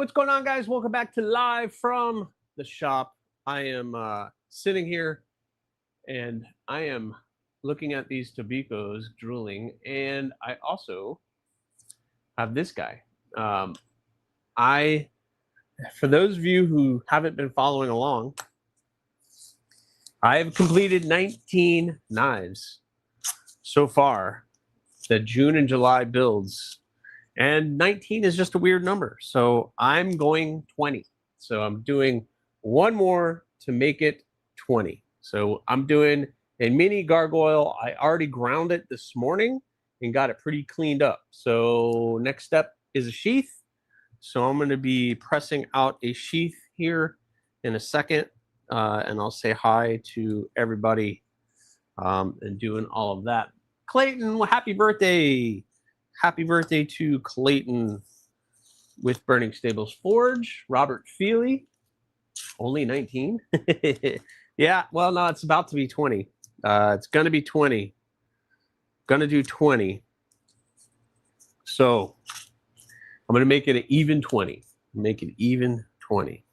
what's going on, guys? Welcome back to Live from the Shop. I am sitting here and I am looking at these Tobicos drooling, and I also have this guy. For those of you who haven't been following along, I've completed 19 knives so far, the June and July builds. And 19 is just a weird number. So I'm going 20. So I'm doing one more to make it 20. So I'm doing a mini gargoyle. I already ground it this morning and got it pretty cleaned up. So next step is a sheath. So I'm going to be pressing out a sheath here in a second. And I'll say hi to everybody and doing all of that. Clayton, well, happy birthday. Happy birthday to Clayton with Burning Stables Forge. Robert Feely, only 19. Yeah, well, no, it's about to be 20. It's going to be 20. Going to do 20. So I'm going to make it an even 20. Make it even 20.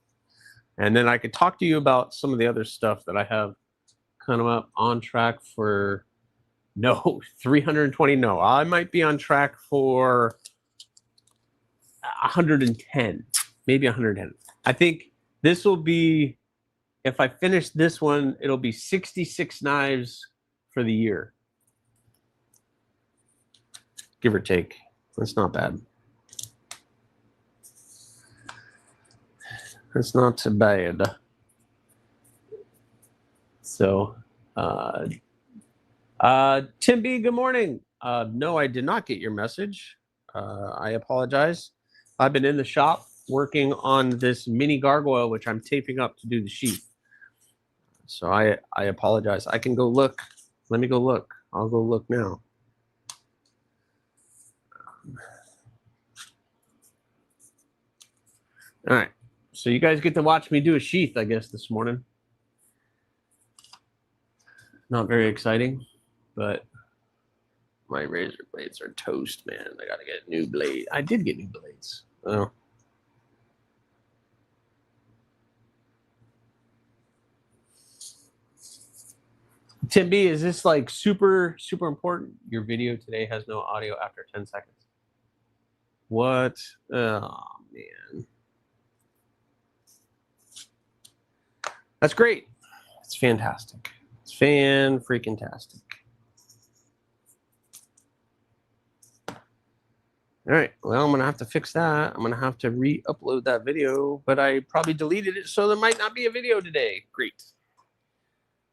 And then I could talk to you about some of the other stuff that I have kind of up on track for. No, 320. No, I might be on track for 110, maybe 110. I think this will be, if I finish this one, it'll be 66 knives for the year, give or take. That's not bad. That's not too bad. So, Tim B, good morning. No, I did not get your message. I apologize. I've been in the shop working on this mini gargoyle, which I'm taping up to do the sheath. So I apologize. I can go look. Let me go look. I'll go look now. All right. So you guys get to watch me do a sheath, I guess, this morning. Not very exciting. But my razor blades are toast, man. I gotta get new blades. I did get new blades. Oh. Tim B, is this like super important? Your video today has no audio after 10 seconds. What? Oh, man. That's great. It's fantastic. It's fan-freaking-tastic. All right, well, I'm going to have to fix that. I'm going to have to re-upload that video, but I probably deleted it, so there might not be a video today. Great.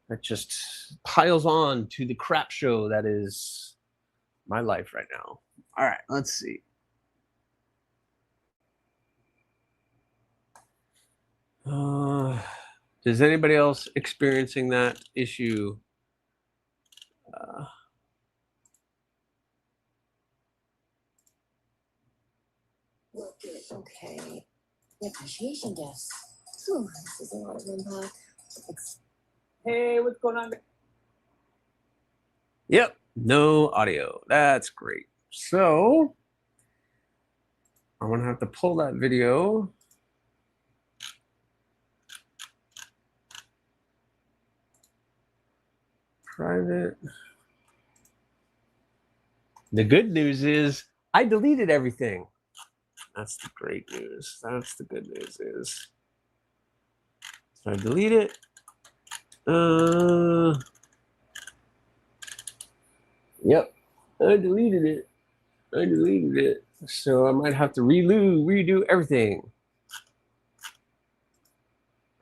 That just piles on to the crap show that is my life right now. All right, let's see. Is anybody else experiencing that issue? Okay. Appreciation gifts. Ooh, this is a lot of impact. Hey, what's going on? Yep, no audio. That's great. So I'm gonna have to pull that video. Private. The good news is I deleted everything. That's the great news. That's the good news is. So I delete it. Yep, I deleted it. I deleted it. So I might have to redo everything.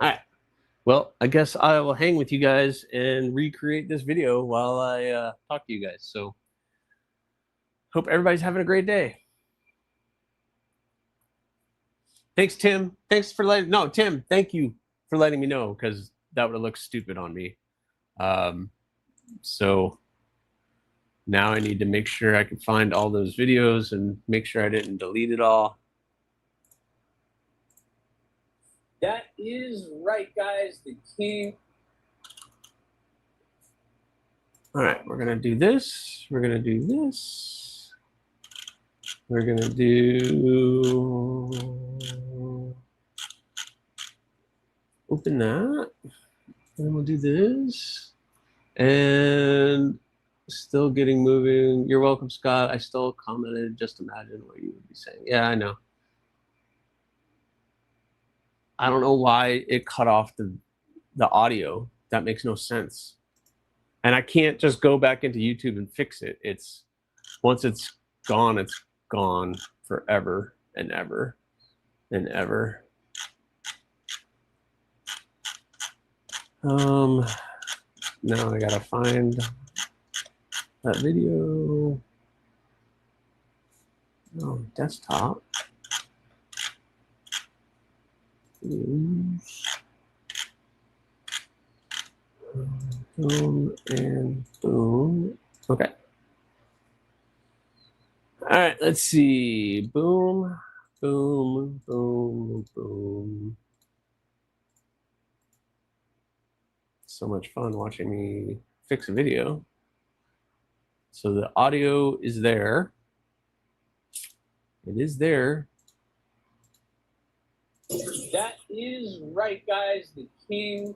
All right. Well, I guess I will hang with you guys and recreate this video while I talk to you guys. So hope everybody's having a great day. Thanks, Tim. Thanks for letting, no, Tim, thank you for letting me know, because that would have looked stupid on me. So now I need to make sure I can find all those videos and make sure I didn't delete it all. That is right, guys. The king. All right, we're going to do this. We're going to do this. We're going to do open that. And we'll do this. And still getting moving. You're welcome, Scott. I still commented. Just imagine what you would be saying. Yeah, I know. I don't know why it cut off the audio. That makes no sense. And I can't just go back into YouTube and fix it. It's once it's gone forever and ever and ever. Now I gotta find that video. Oh, desktop. Videos. Boom and boom. Okay. All right, let's see. Boom, boom, boom, boom. So much fun watching me fix a video. So the audio is there. It is there. That is right, guys. The king.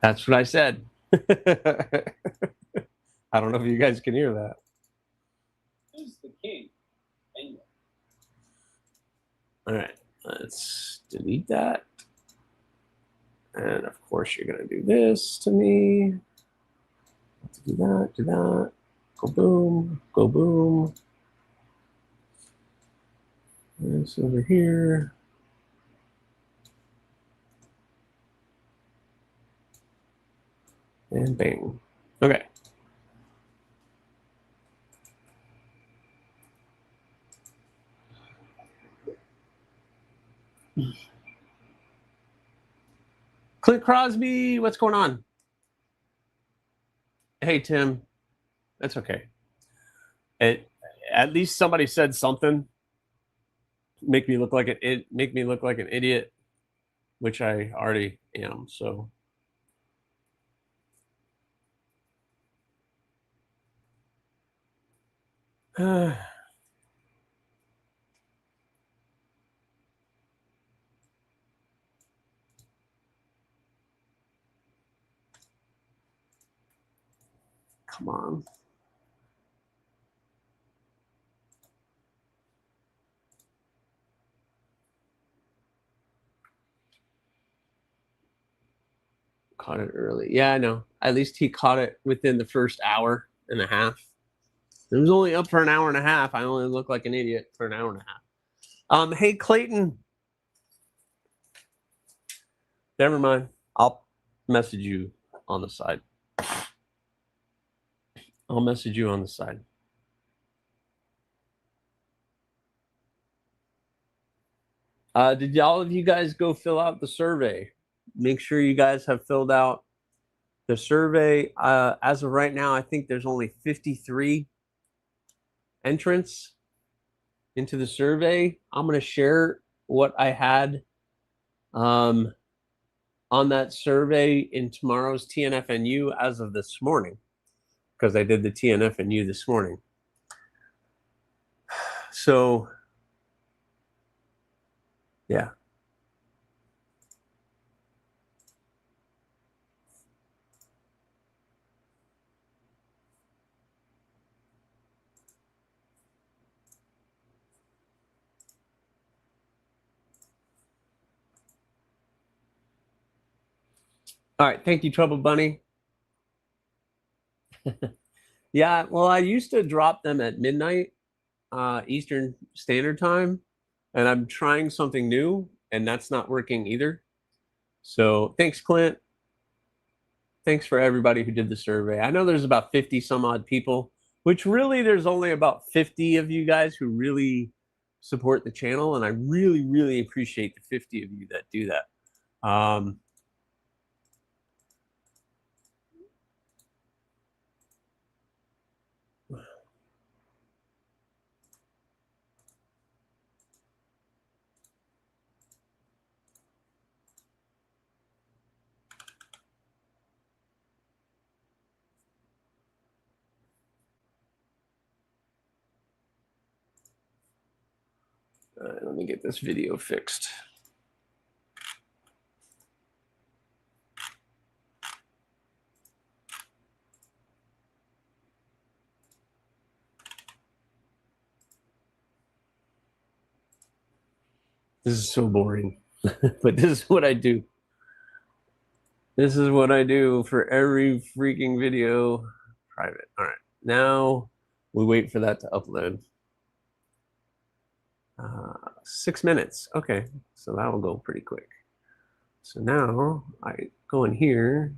That's what I said. I don't know if you guys can hear that. Who's the king? Anyway. All right, let's delete that. And of course, you're going to do this to me. Let's do that, do that. Go boom, go boom. This over here. And bang. Okay. Clint Crosby, what's going on? Hey, Tim. That's okay. At least somebody said something. Make me look like an idiot, which I already am. So. Come on. Caught it early. Yeah, I know. At least he caught it within the first hour and a half. It was only up for an hour and a half. I only look like an idiot for an hour and a half. Hey, Clayton. Never mind. I'll message you on the side. I'll message you on the side. Did all of you guys go fill out the survey? Make sure you guys have filled out the survey. As of right now, I think there's only 53 entrants into the survey. I'm going to share what I had on that survey in tomorrow's TNFNU as of this morning, because I did the TNFNU this morning. So, yeah. All right. Thank you, Trouble Bunny. Yeah. Well, I used to drop them at midnight Eastern Standard Time, and I'm trying something new, and that's not working either. So thanks, Clint. Thanks for everybody who did the survey. I know there's about 50 some odd people, which really there's only about 50 of you guys who really support the channel. And I really, really appreciate the 50 of you that do that. Let me get this video fixed. This is so boring, but this is what I do. This is what I do for every freaking video. Private. All right. Now we wait for that to upload. 6 minutes. Okay. So that will go pretty quick. So now I go in here.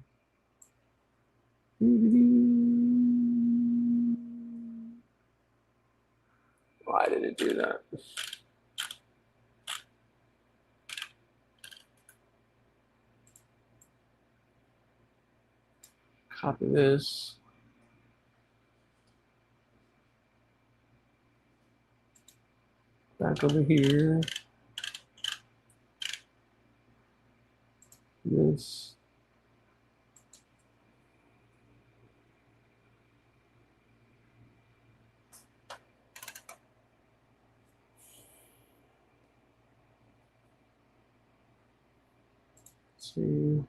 Why did it do that? Copy this. Back over here. This. See.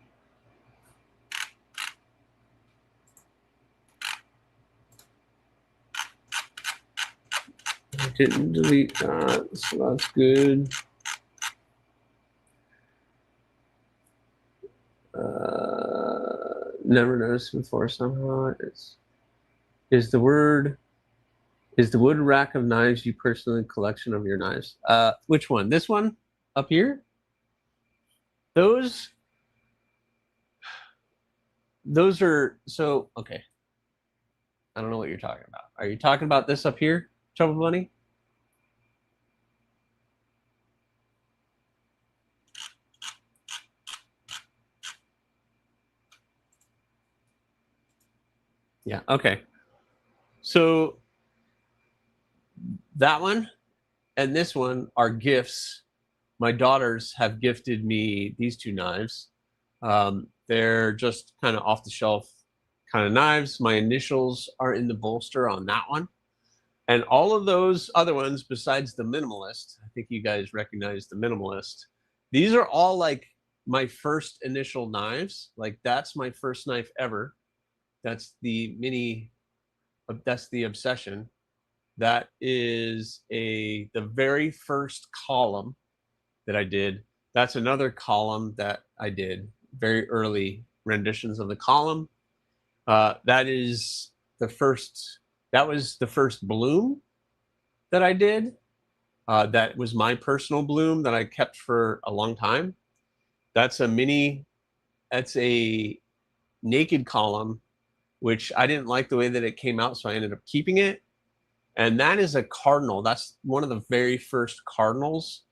I didn't delete that, so that's good. Never noticed before somehow. Is the wood rack of knives you personally collection of your knives? Which one? This one up here? Those are so okay. I don't know what you're talking about. Are you talking about this up here, Trouble Bunny? Yeah, okay. So that one and this one are gifts. My daughters have gifted me these two knives. They're just kind of off the shelf kind of knives. My initials are in the bolster on that one. And all of those other ones, besides the Minimalist, I think you guys recognize the Minimalist. These are all like my first initial knives. Like that's my first knife ever. That's the that's the Obsession. That is the very first column that I did. That's another column that I did, very early renditions of the column. That was the first bloom that I did. That was my personal bloom that I kept for a long time. That's a naked column, which I didn't like the way that it came out, so I ended up keeping it. And that is a cardinal. That's one of the very first cardinals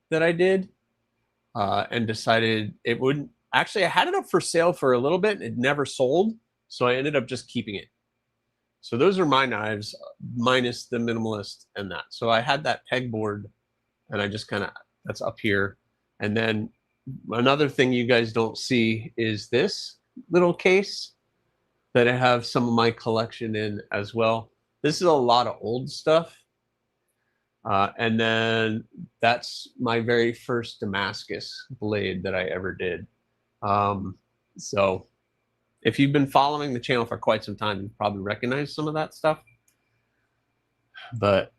that I did, and decided it wouldn't. Actually, I had it up for sale for a little bit. It never sold, so I ended up just keeping it. So those are my knives, minus the Minimalist and that. So I had that pegboard, and I just kind of, that's up here. And then another thing you guys don't see is this little case that I have some of my collection in as well. This is a lot of old stuff. And then that's my very first Damascus blade that I ever did. So if you've been following the channel for quite some time, you probably recognize some of that stuff. But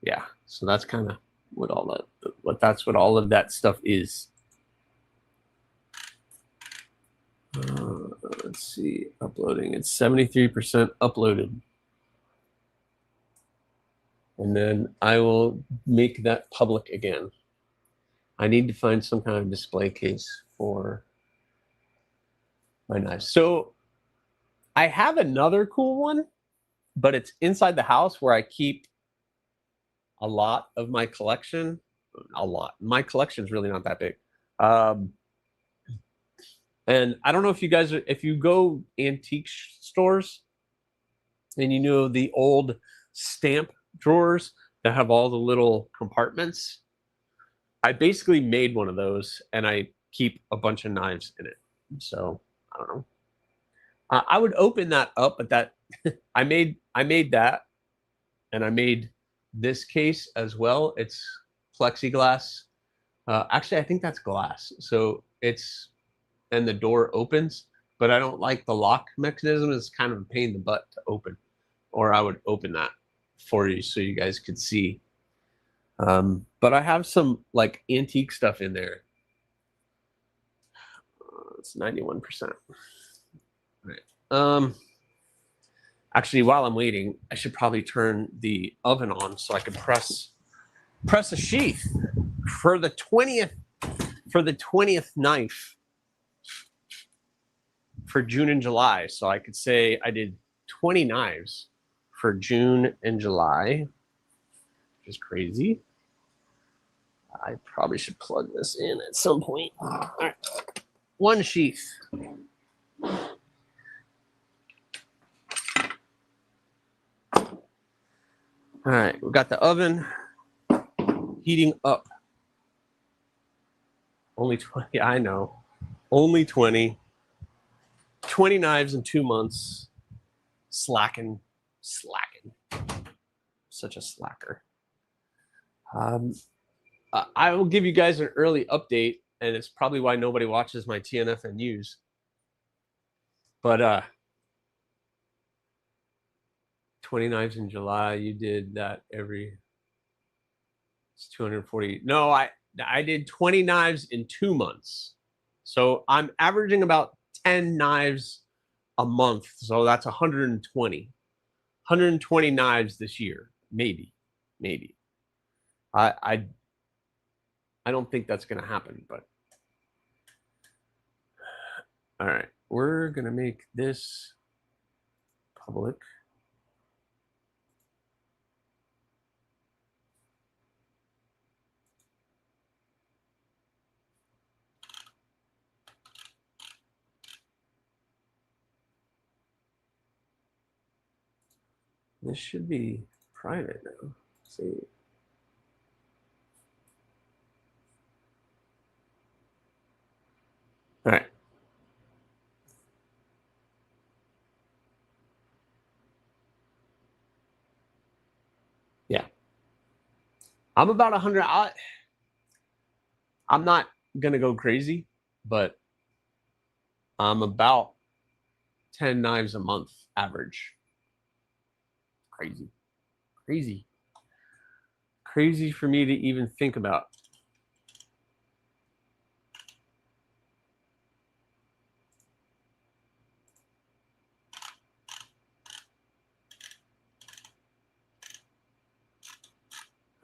yeah, so that's kind of what all of that stuff is. Let's see, uploading. It's 73% uploaded. And then I will make that public again. I need to find some kind of display case for my knives. So I have another cool one, but it's inside the house where I keep a lot of my collection. A lot. My collection is really not that big. And I don't know if you guys, if you go antique stores and you know the old stamp drawers that have all the little compartments, I basically made one of those and I keep a bunch of knives in it. So I don't know. I would open that up, but that I made that, and I made this case as well. It's plexiglass. Actually, I think that's glass. So it's, and the door opens, but I don't like the lock mechanism. It's kind of a pain in the butt to open, or I would open that for you so you guys could see. But But I have some like antique stuff in there. It's 91%. Right. Actually, while I'm waiting, I should probably turn the oven on so I can press a sheath for the 20th knife for June and July. So I could say I did 20 knives for June and July, which is crazy. I probably should plug this in at some point. All right. One sheath. All right, we got the oven heating up. Only 20, I know. Only 20. 20 knives in 2 months. Slacking. Such a slacker. I will give you guys an early update, and it's probably why nobody watches my TNFN news. But 20 knives in July, you did that every, it's 240. No, I did 20 knives in 2 months. So I'm averaging about 10 knives a month. So that's 120. 120 knives this year. Maybe. I don't think that's going to happen, but all right. We're going to make this public. This should be private now. Let's see. All right. Yeah. I'm about 100. I'm not going to go crazy, but I'm about 10 knives a month average. Crazy for me to even think about.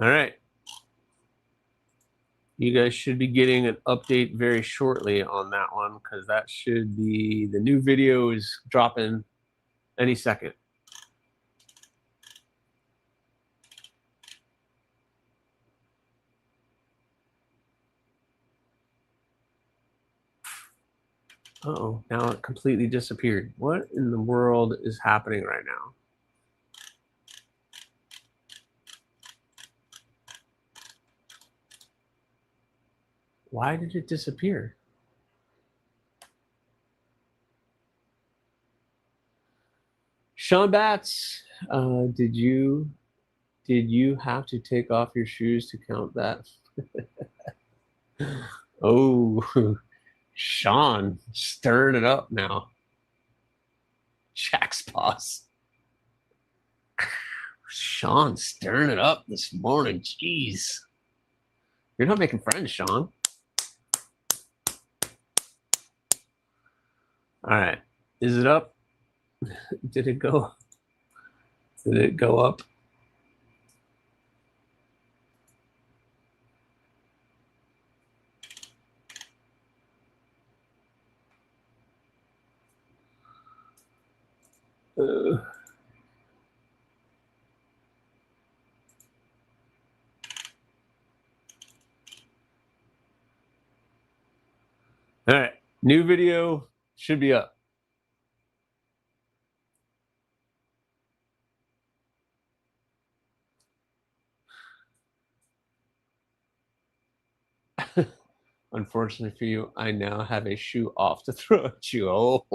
All right. You guys should be getting an update very shortly on that one, because that should be, the new video is dropping any second. Uh-oh, now it completely disappeared. What in the world is happening right now? Why did it disappear? Sean Batts, did you have to take off your shoes to count that? Oh, Sean stirring it up now. Jack's boss. Sean stirring it up this morning. Jeez. You're not making friends, Sean. All right. Is it up? Did it go? Did it go up? All right. New video should be up. Unfortunately for you, I now have a shoe off to throw at you. Oh,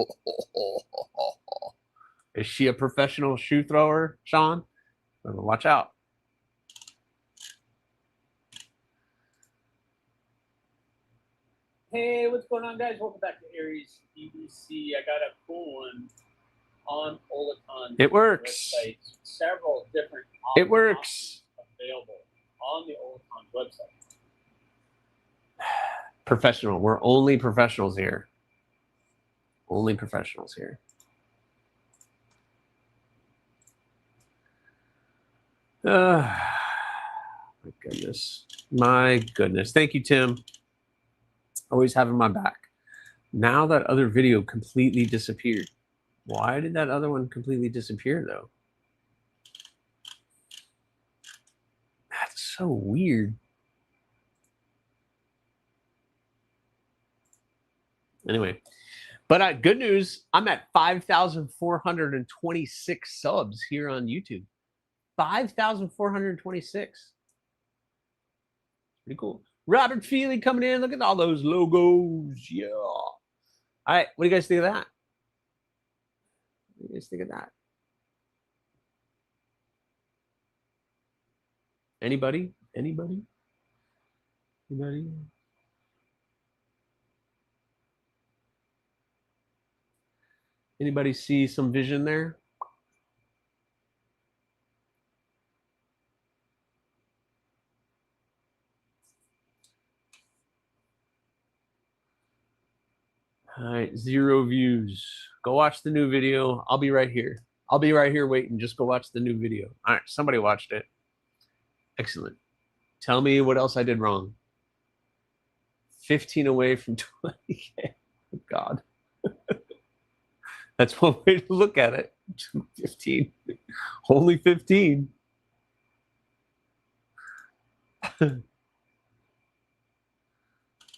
is she a professional shoe thrower, Sean? Watch out. Hey, what's going on, guys? Welcome back to AriesEDC. I got a cool one on Olacon's It works. website. Several different It works. available on the Olacon website. Professional. We're only professionals here. Only professionals here. My goodness. My goodness. Thank you, Tim. Always having my back. Now that other video completely disappeared. Why did that other one completely disappear, though? That's so weird. Anyway, but good news, I'm at 5,426 subs here on YouTube. 5,426. Pretty cool. Robert Feely coming in. Look at all those logos. Yeah. All right. What do you guys think of that? What do you guys think of that? Anybody? Anybody? Anybody? Anybody see some vision there? All right, 0 views. Go watch the new video. I'll be right here. I'll be right here waiting. Just go watch the new video. All right, somebody watched it. Excellent. Tell me what else I did wrong. 15 away from 20K. Oh, God. That's one way to look at it. 15. Only 15.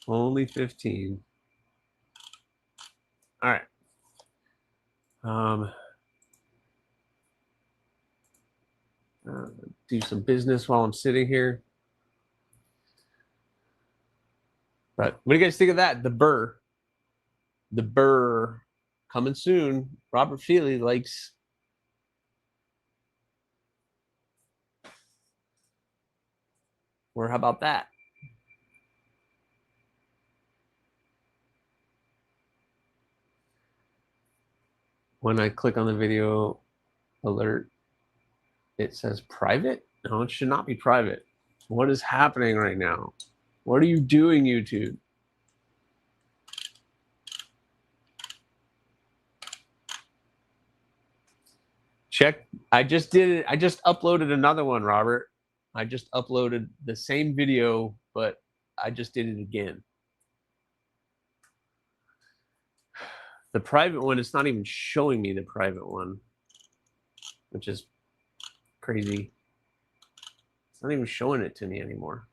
Only 15. All right. Do some business while I'm sitting here. But what do you guys think of that? The burr. The burr coming soon. Robert Feely likes. Or how about that? When I click on the video alert, it says private. No, it should not be private. What is happening right now? What are you doing, YouTube? Check. I just did it. I just uploaded another one, Robert. I just uploaded the same video, but I just did it again. The private one, it's not even showing me the private one, which is crazy. It's not even showing it to me anymore.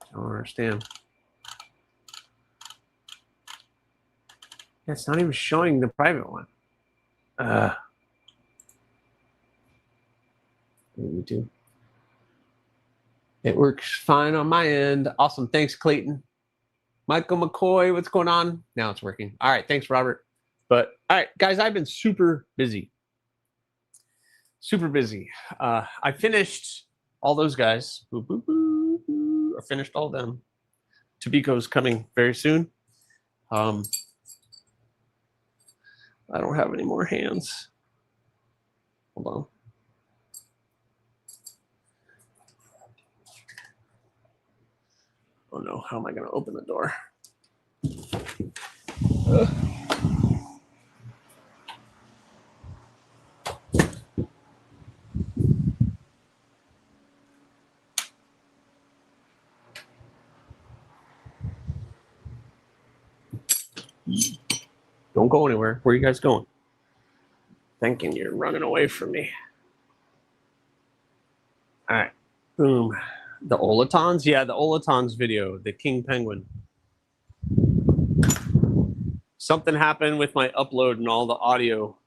I don't understand. Yeah, it's not even showing the private one. YouTube. It works fine on my end. Awesome. Thanks, Clayton. Michael McCoy, what's going on? Now it's working. All right. Thanks, Robert. But all right, guys, I've been super busy. Super busy. I finished all those guys. Boop, boop, boop, boop. I finished all of them. Tabiko's coming very soon. I don't have any more hands. Hold on. Oh no, how am I going to open the door? Don't go anywhere. Where are you guys going? Thinking you're running away from me. All right. Boom. The Olatons? Yeah, the Olatons video, the King Penguin. Something happened with my upload and all the audio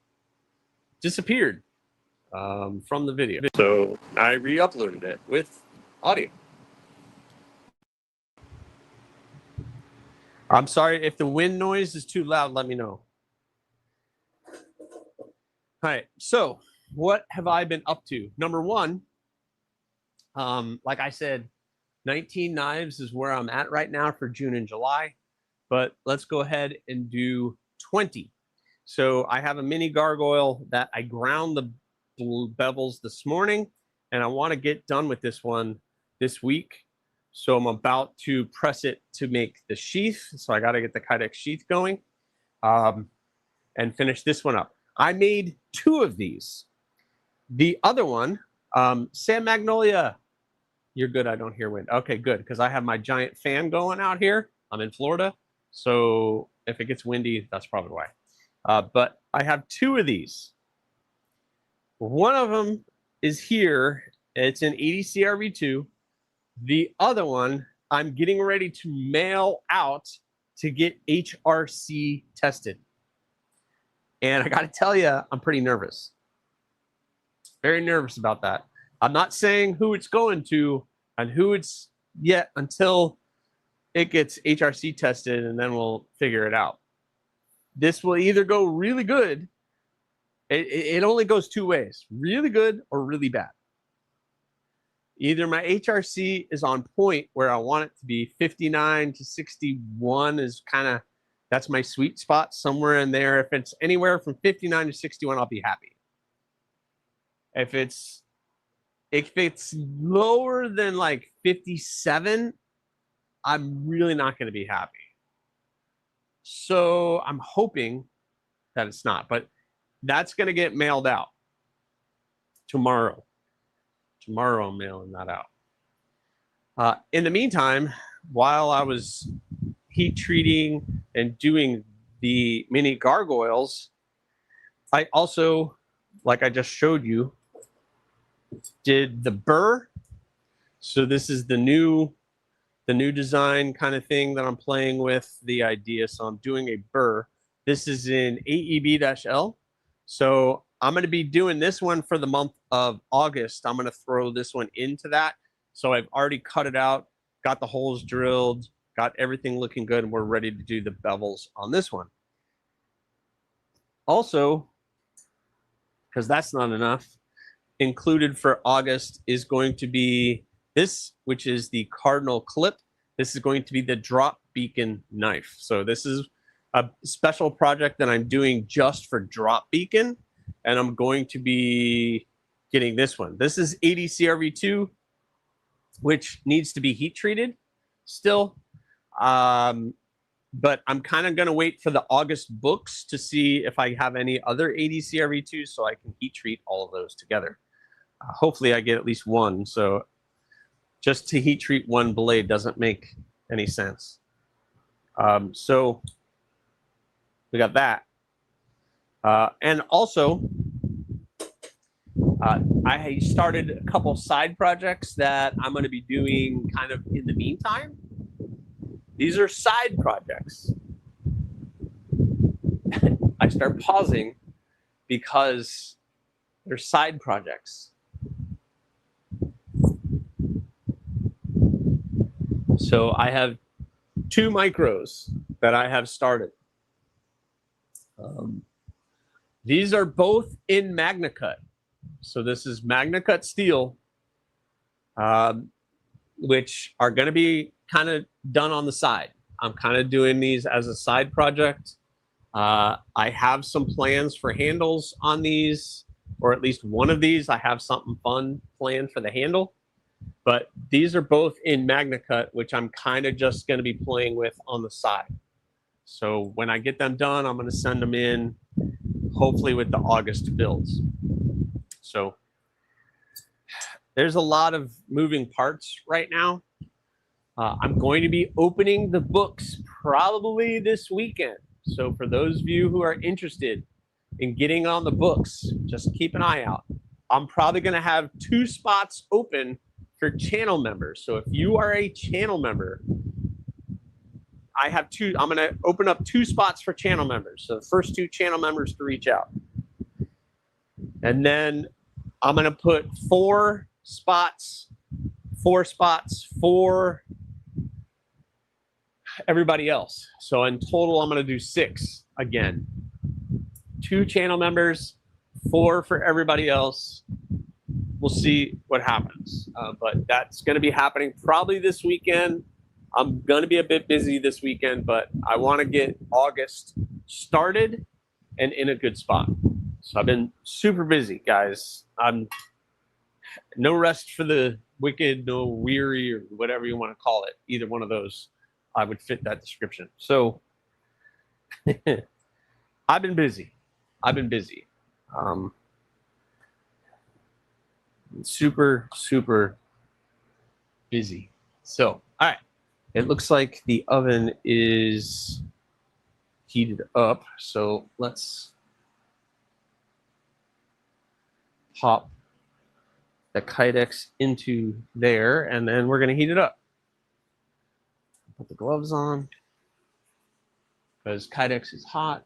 disappeared from the video. So I re-uploaded it with audio. I'm sorry if the wind noise is too loud, let me know. All right, so what have I been up to? Number one, like I said, 19 knives is where I'm at right now for June and July, but let's go ahead and do 20. So I have a mini gargoyle that I ground the bevels this morning, and I want to get done with this one this week. So I'm about to press it to make the sheath. So I got to get the Kydex sheath going and finish this one up. I made 2 of these. The other one, Sam Magnolia, you're good. I don't hear wind. Okay, good, because I have my giant fan going out here. I'm in Florida, so if it gets windy, that's probably why. But I have 2 of these. One of them is here. It's an ADC RV2. The other one, I'm getting ready to mail out to get HRC tested. And I got to tell you, I'm pretty nervous. Very nervous about that. I'm not saying who it's going to and who it's yet until it gets HRC tested, and then we'll figure it out. This will either go really good. It only goes 2 ways, really good or really bad. Either my HRC is on point where I want it to be, 59 to 61 is kind of, that's my sweet spot, somewhere in there. If it's anywhere from 59 to 61, I'll be happy. If it's lower than like 57, I'm really not going to be happy. So I'm hoping that it's not, but that's going to get mailed out tomorrow. Tomorrow I'm mailing that out. In the meantime, while I was heat treating and doing the mini gargoyles, I also, like I just showed you, did the burr. So this is the new design kind of thing that I'm playing with, the idea. So I'm doing a burr. This is in AEB-L. So I'm going to be doing this one for the month of August. I'm going to throw this one into that. So I've already cut it out, got the holes drilled, got everything looking good, and we're ready to do the bevels on this one. Also, because that's not enough, included for August is going to be this, which is the Cardinal clip. This is going to be the drop beacon knife. So this is a special project that I'm doing just for drop beacon, and I'm going to be getting this one. This is ADC RV2, which needs to be heat treated still. But I'm kind of going to wait for the August books to see if I have any other ADC RV2 so I can heat treat all of those together. Hopefully I get at least one. So just to heat treat one blade doesn't make any sense. So we got that. And also, I started a couple side projects that I'm going to be doing kind of in the meantime. These are side projects. I start pausing because they're side projects. So I have 2 micros that I have started. These are both in MagnaCut. So this is MagnaCut steel, which are going to be kind of done on the side. I'm kind of doing these as a side project. I have some plans for handles on these, or at least one of these. I have something fun planned for the handle. But these are both in MagnaCut, which I'm kind of just going to be playing with on the side. So when I get them done, I'm going to send them in, hopefully with the August builds. So there's a lot of moving parts right now. I'm going to be opening the books probably this weekend. So for those of you who are interested in getting on the books, just keep an eye out. I'm probably going to have 2 spots open for channel members. So if you are a channel member, I have 2. I'm going to open up 2 spots for channel members. So the first 2 channel members to reach out. And then I'm going to put 4 spots for everybody else. So in total, I'm going to do 6 again. 2 channel members, 4 for everybody else. We'll see what happens. But that's going to be happening probably this weekend. I'm going to be a bit busy this weekend, but I want to get August started and in a good spot. So I've been super busy, guys. I'm no rest for the wicked, no weary, or whatever you want to call it. Either one of those, I would fit that description. So I've been busy. Super, super busy. So, all right. It looks like the oven is heated up. So let's pop the Kydex into there, and then we're going to heat it up. Put the gloves on because Kydex is hot.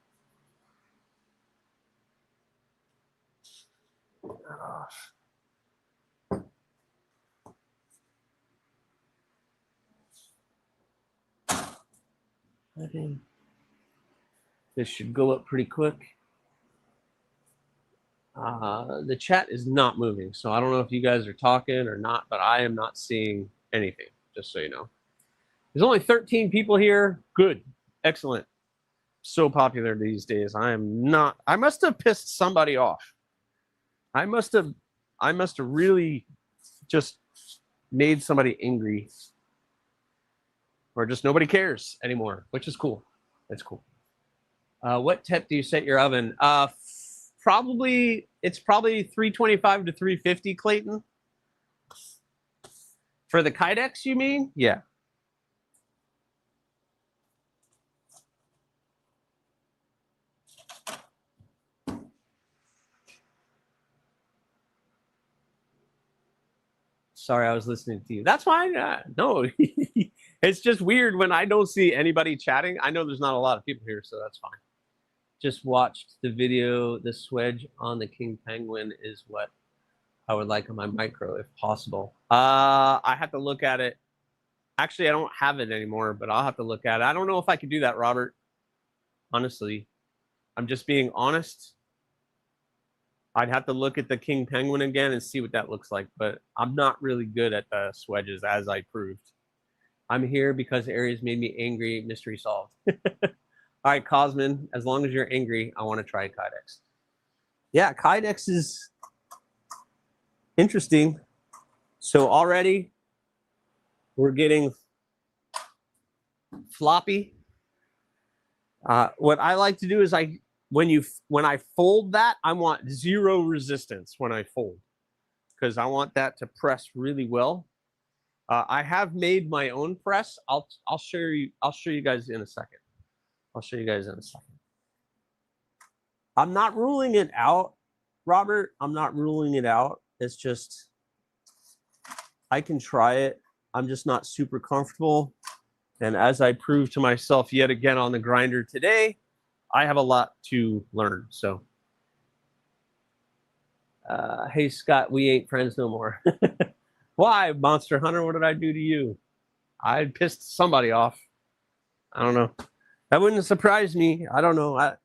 This should go up pretty quick. The chat is not moving, so I don't know if you guys are talking or not, but I am not seeing anything, just so you know. There's only 13 people here. Good. Excellent. So popular these days. I must have pissed somebody off. I must have really just made somebody angry. Or just nobody cares anymore, which is cool. It's cool. What temp do you set your oven? It's probably 325 to 350, Clayton. For the Kydex, you mean? Yeah. Sorry, I was listening to you. That's fine. No, it's just weird when I don't see anybody chatting. I know there's not a lot of people here, so that's fine. Just watched the video. The swedge on the King Penguin is what I would like on my micro, if possible. I have to look at it. Actually, I don't have it anymore, but I'll have to look at it. I don't know if I could do that, Robert. Honestly, I'm just being honest. I'd have to look at the King Penguin again and see what that looks like, but I'm not really good at the swedges, as I proved. I'm here because Aries made me angry. Mystery solved. All right, Cosmin, as long as you're angry, I want to try Kydex. Yeah, Kydex is interesting. So already we're getting floppy. What I like to do is when I fold that, I want zero resistance when I fold, because I want that to press really well. I have made my own press. I'll show you guys in a second. I'm not ruling it out, Robert. I'm not ruling it out. It's just I can try it. I'm just not super comfortable. And as I proved to myself yet again on the grinder today, I have a lot to learn. So, hey, Scott, we ain't friends no more. Why, Monster Hunter? What did I do to you? I pissed somebody off. I don't know. That wouldn't surprise me. I don't know. I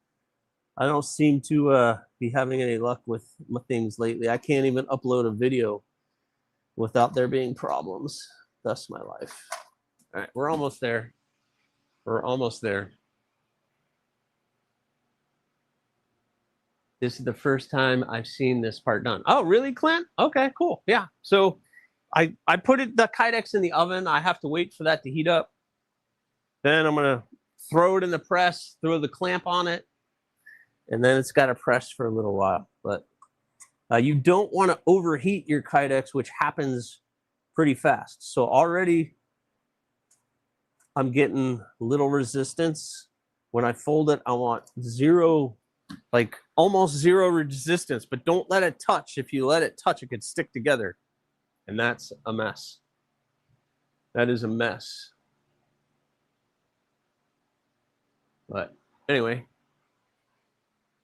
don't seem to be having any luck with my things lately. I can't even upload a video without there being problems. That's my life. All right, we're almost there. This is the first time I've seen this part done. Oh, really, Clint? Okay, cool. Yeah. So I put the Kydex in the oven. I have to wait for that to heat up. Then I'm going to throw it in the press, throw the clamp on it, and then it's got to press for a little while. But you don't want to overheat your Kydex, which happens pretty fast. So already I'm getting little resistance. When I fold it, I want zero, like almost zero resistance, but don't let it touch. If you let it touch, it could stick together. And that's a mess. That is a mess. But anyway,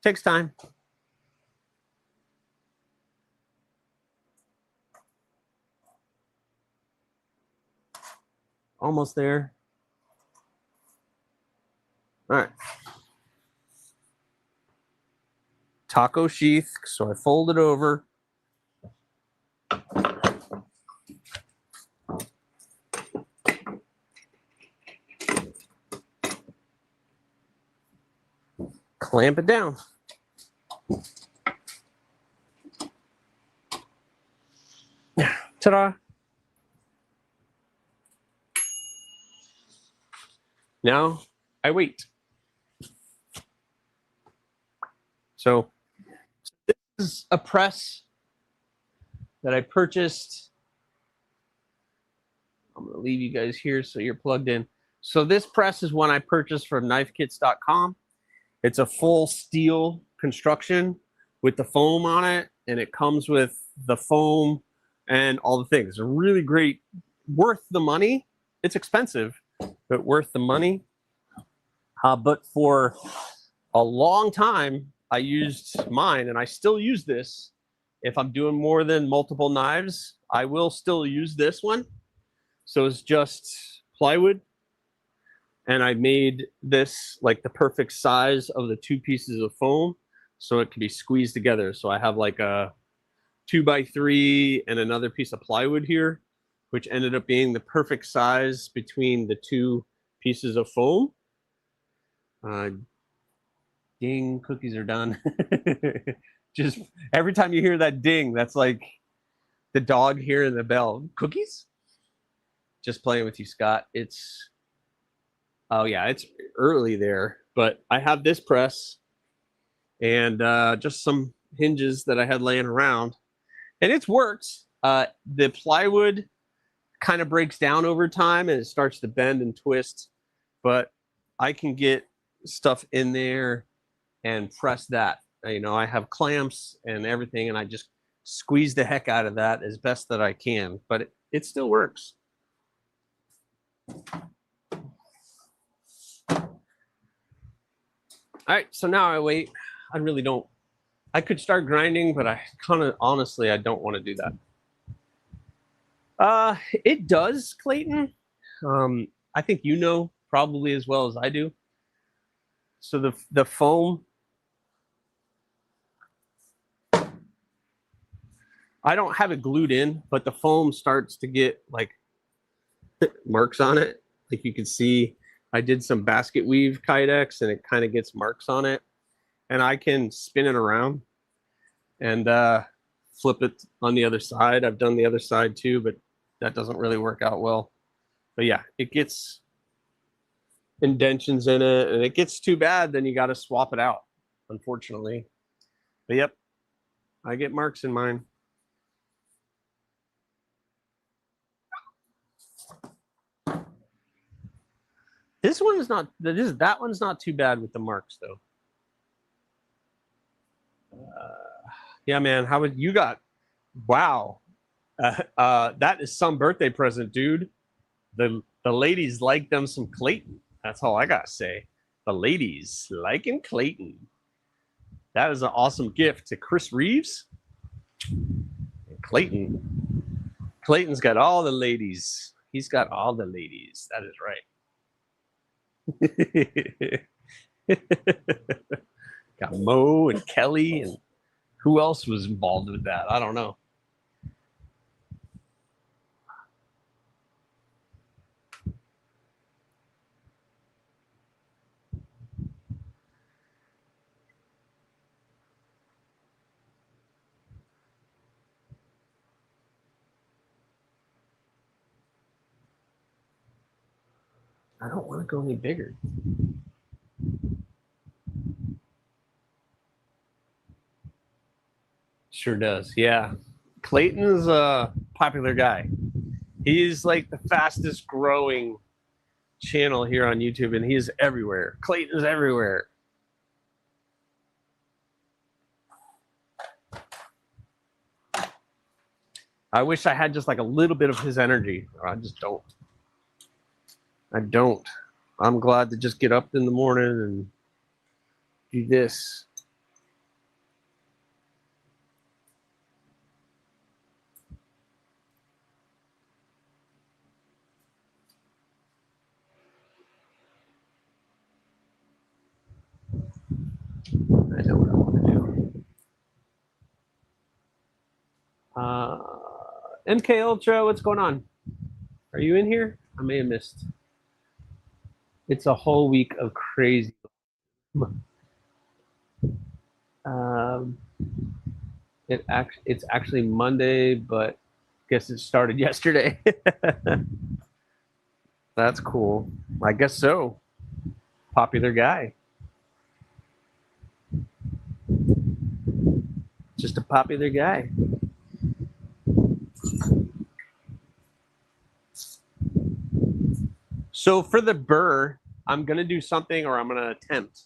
takes time. Almost there. All right. Taco sheath, so I fold it over. Clamp it down. Ta-da! Now I wait. So this is a press that I purchased. I'm going to leave you guys here so you're plugged in. So this press is one I purchased from knifekits.com. It's a full steel construction with the foam on it, and it comes with the foam and all the things. It's a really great, worth the money. It's expensive, but worth the money. But for a long time, I used mine, and I still use this. If I'm doing more than multiple knives, I will still use this one. So it's just plywood. And I made this like the perfect size of the two pieces of foam so it can be squeezed together. So I have like a 2x3 and another piece of plywood here, which ended up being the perfect size between the two pieces of foam. Ding, cookies are done. Just every time you hear that ding, that's like the dog hearing the bell. Cookies? Just playing with you, Scott. It's, oh yeah, it's early there, but I have this press and just some hinges that I had laying around, and it's worked. The plywood kind of breaks down over time and it starts to bend and twist, but I can get stuff in there and press that. You know, I have clamps and everything, and I just squeeze the heck out of that as best that I can, but it still works. All right, so now I wait. I really don't. I could start grinding, but I kind of, honestly, I don't want to do that. It does, Clayton. I think you know probably as well as I do. So the foam, I don't have it glued in, but the foam starts to get like marks on it. Like you can see, I did some basket weave kydex and it kind of gets marks on it. And I can spin it around and flip it on the other side. I've done the other side too, but that doesn't really work out well. But yeah, it gets indentions in it, and it gets too bad, then you got to swap it out, unfortunately. But yep, I get marks in mine. This one is not, that one's not too bad with the marks though. Yeah, man, how would you got? Wow, that is some birthday present, dude. The ladies like them some Clayton. That's all I gotta say. The ladies liking Clayton. That is an awesome gift to Chris Reeves. And Clayton. Clayton's got all the ladies. He's got all the ladies. That is right. Got Mo and Kelly, and who else was involved with that? I don't know. I don't want to go any bigger. Sure does. Yeah. Clayton's a popular guy. He's like the fastest growing channel here on YouTube, and he's everywhere. Clayton's everywhere. I wish I had just like a little bit of his energy. I just don't. I don't. I'm glad to just get up in the morning and do this. I know what I want to do. MK Ultra, what's going on? Are you in here? I may have missed. It's a whole week of crazy. It's actually Monday, but guess it started yesterday. That's cool. I guess so. Popular guy. Just a popular guy. So for the burr, I'm gonna do something, or I'm gonna attempt.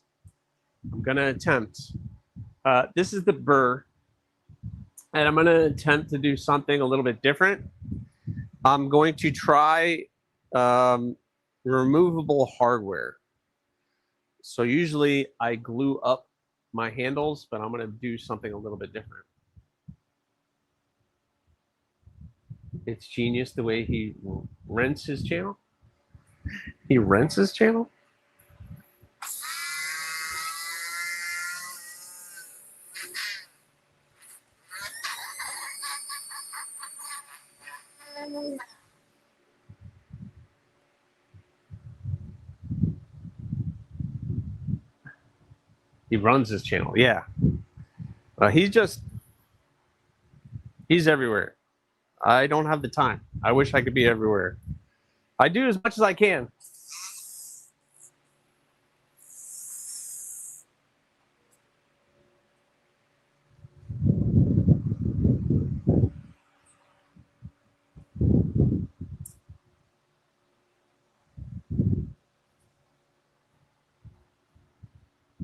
This is the burr, and I'm gonna attempt to do something a little bit different. I'm going to try removable hardware. So usually I glue up my handles, but I'm gonna do something a little bit different. It's genius the way he rents his channel. He rents his channel? He runs his channel, yeah. He's everywhere. I don't have the time. I wish I could be everywhere. I do as much as I can.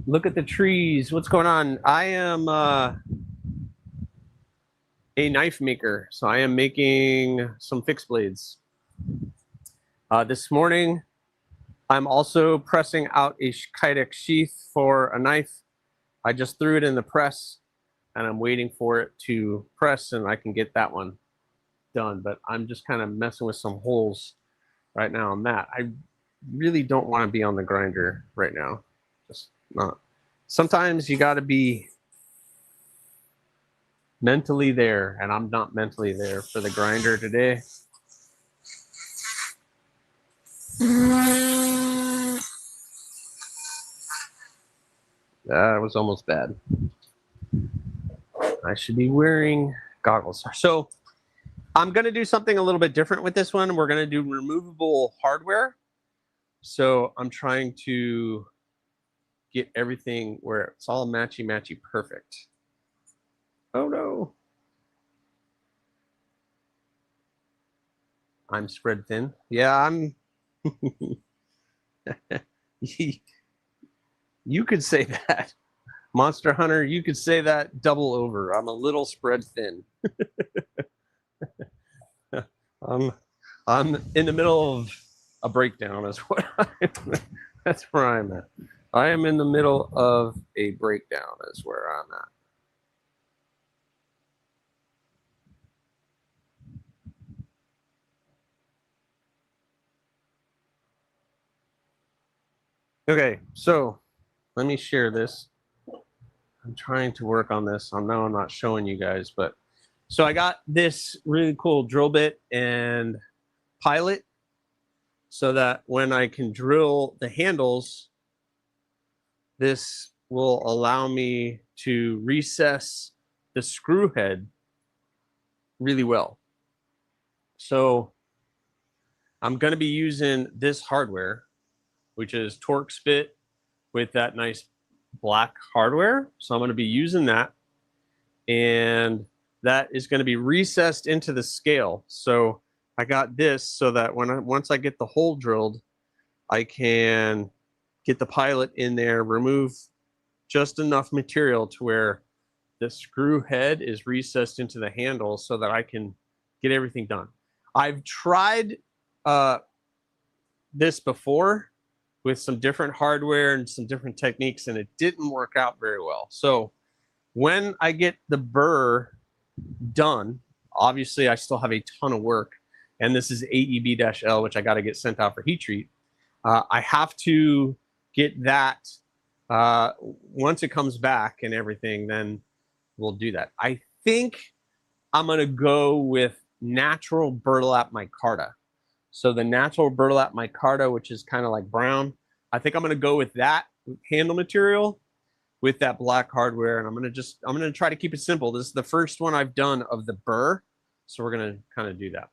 Look at the trees. What's going on? I am a knife maker, so I am making some fixed blades. This morning, I'm also pressing out a kydex sheath for a knife. I just threw it in the press, and I'm waiting for it to press, and I can get that one done. But I'm just kind of messing with some holes right now on that. I really don't want to be on the grinder right now. Just not. Sometimes you got to be mentally there, and I'm not mentally there for the grinder today. That was almost bad. I should be wearing goggles. So I'm going to do something a little bit different with this one. We're going to do removable hardware. So I'm trying to get everything where it's all matchy-matchy perfect. Oh no. I'm spread thin. Yeah, I'm. You could say that. Monster Hunter, you could say that double over. I'm a little spread thin. I'm in the middle of a breakdown is what that's where I'm at. I am in the middle of a breakdown is where I'm at. Okay, so let me share this. I'm trying to work on this. I know I'm not showing you guys, but so I got this really cool drill bit and pilot so that when I can drill the handles, this will allow me to recess the screw head really well. So I'm going to be using this hardware, which is torque spit with that nice black hardware. So I'm going to be using that, and that is going to be recessed into the scale. So I got this so that once I get the hole drilled, I can get the pilot in there, remove just enough material to where the screw head is recessed into the handle so that I can get everything done. I've tried this before with some different hardware and some different techniques, and it didn't work out very well. So when I get the burr done, obviously I still have a ton of work, and this is AEB-L, which I got to get sent out for heat treat. I have to get that once it comes back and everything, then we'll do that. I think I'm going to go with natural burlap micarta. So the natural burlap micarta, which is kind of like brown, I think I'm going to go with that handle material. with that black hardware, and I'm gonna try to keep it simple. This is the first one I've done of the burr, so we're gonna kind of do that.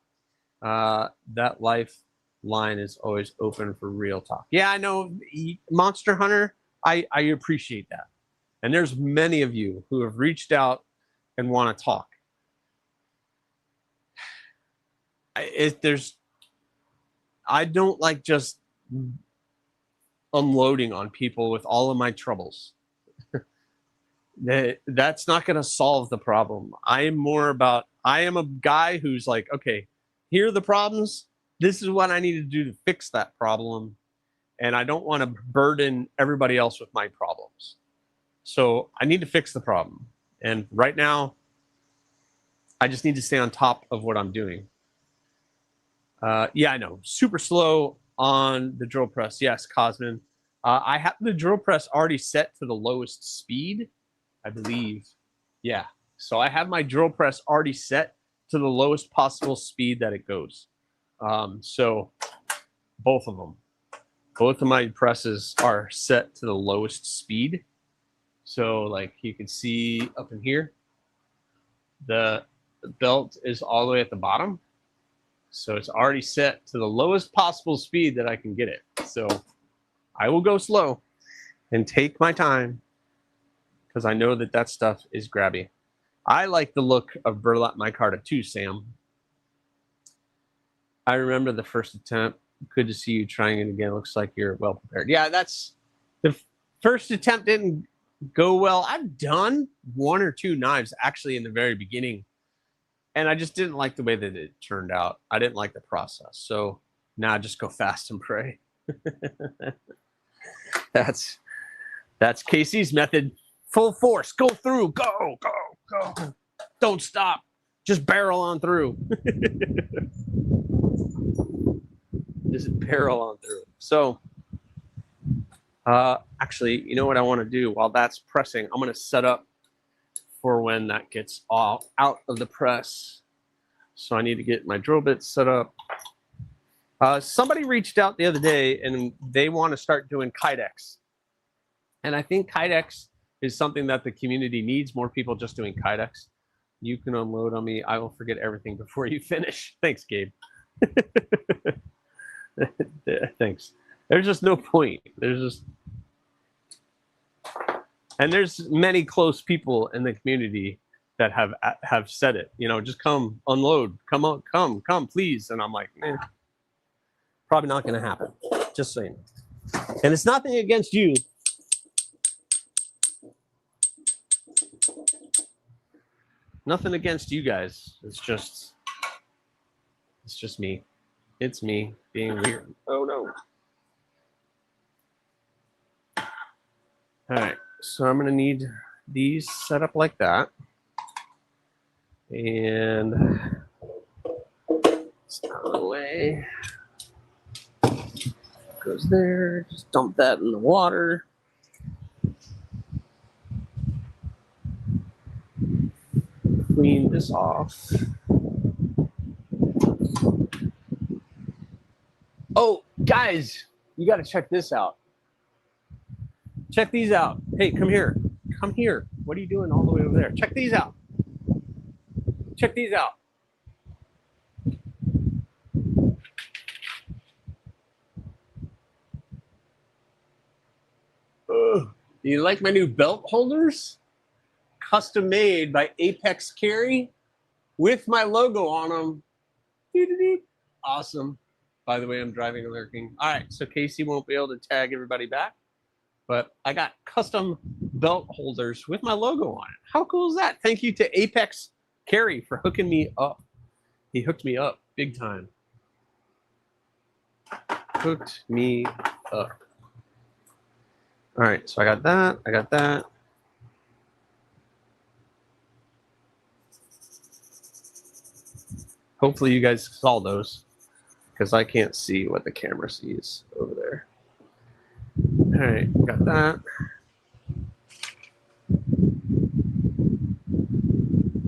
That life line is always open for real talk. Yeah, I know, Monster Hunter. I appreciate that, and there's many of you who have reached out and want to talk. I don't like just unloading on people with all of my troubles. That's not going to solve the problem. I am a guy who's like, okay, here are the problems. This is what I need to do to fix that problem. And I don't want to burden everybody else with my problems. So I need to fix the problem. And right now, I just need to stay on top of what I'm doing. Yeah, I know. Super slow on the drill press. Yes, Cosmin. I have the drill press already set to the lowest speed, I believe. Yeah. So I have my drill press already set to the lowest possible speed that it goes. So both of them. Both of my presses are set to the lowest speed. So like you can see up in here, the belt is all the way at the bottom. So it's already set to the lowest possible speed that I can get it. So I will go slow and take my time because I know that that stuff is grabby. I like the look of burlap micarta too, Sam. I remember the first attempt. Good to see you trying it again. Looks like you're well prepared. Yeah, that's the first attempt didn't go well. I've done 1 or 2 knives actually in the very beginning, and I just didn't like the way that it turned out. I didn't like the process. So now I just go fast and pray. That's Casey's method. Full force. Go through. Go, go, go. Don't stop. Just barrel on through. Just barrel on through. So actually, you know what I want to do while that's pressing? I'm going to set up for when that gets all out of the press. So I need to get my drill bits set up. Somebody reached out the other day and they want to start doing Kydex. And I think Kydex is something that the community needs, more people just doing Kydex. You can unload on me. I will forget everything before you finish. Thanks, Gabe. Thanks. There's just no point. There's many close people in the community that have said it. You know, just come unload. Come on, come, please. And I'm like, probably not going to happen. Just saying. And it's nothing against you. Nothing against you guys. It's just me. It's me being weird. Oh no. All right. So I'm going to need these set up like that. And it's out of the way. Goes there. Just dump that in the water. Clean this off. Oh, guys, you got to check this out. Check these out. Hey, come here. Come here. What are you doing all the way over there? Check these out. Check these out. Do you like my new belt holders? Custom made by Apex Carry with my logo on them. Awesome. By the way, I'm driving and lurking. All right, so Casey won't be able to tag everybody back, but I got custom belt holders with my logo on it. How cool is that? Thank you to Apex Carry for hooking me up. He hooked me up big time. Hooked me up. All right, so I got that. I got that. Hopefully you guys saw those because I can't see what the camera sees over there. All right, got that.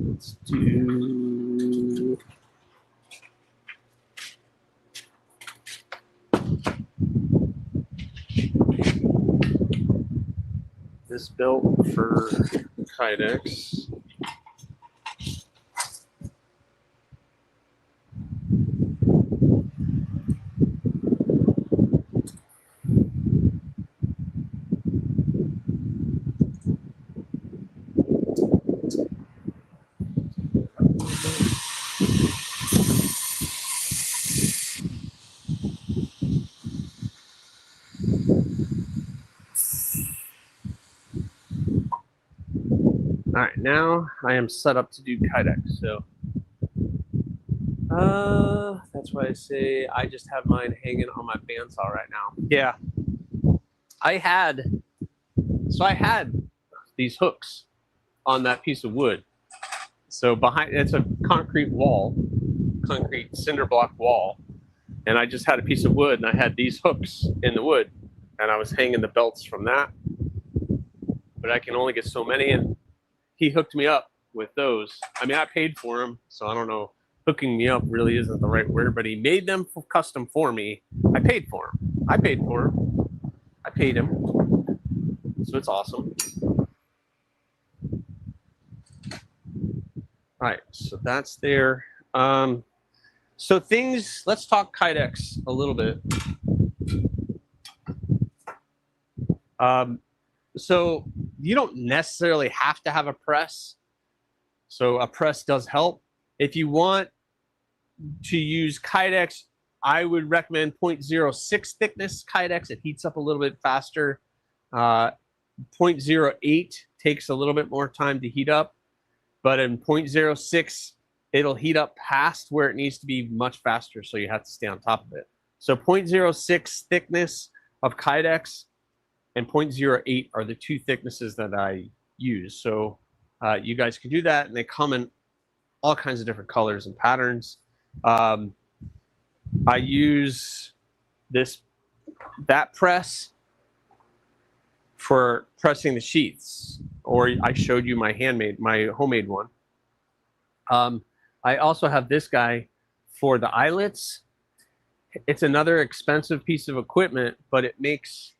Let's do... this belt for Kydex. All right, now I am set up to do Kydex. So that's why I say I just have mine hanging on my bandsaw right now. Yeah, I had these hooks on that piece of wood. So behind, it's a concrete wall, concrete cinder block wall, and I just had a piece of wood and I had these hooks in the wood, and I was hanging the belts from that. But I can only get so many, and he hooked me up with those. I mean, I paid for them, so I don't know. Hooking me up really isn't the right word, but he made them custom for me. I paid for them. I paid for them. I paid him. So it's awesome. All right, so that's there. So things, let's talk Kydex a little bit. So you don't necessarily have to have a press. So a press does help. If you want to use Kydex, I would recommend 0.06 thickness Kydex. It heats up a little bit faster. 0.08 takes a little bit more time to heat up, but in 0.06, it'll heat up past where it needs to be much faster, so you have to stay on top of it. So 0.06 thickness of Kydex and 0.08 are the two thicknesses that I use. So you guys can do that, and they come in all kinds of different colors and patterns. I use that press for pressing the sheaths, or I showed you my homemade one. I also have this guy for the eyelets. It's another expensive piece of equipment, but it makes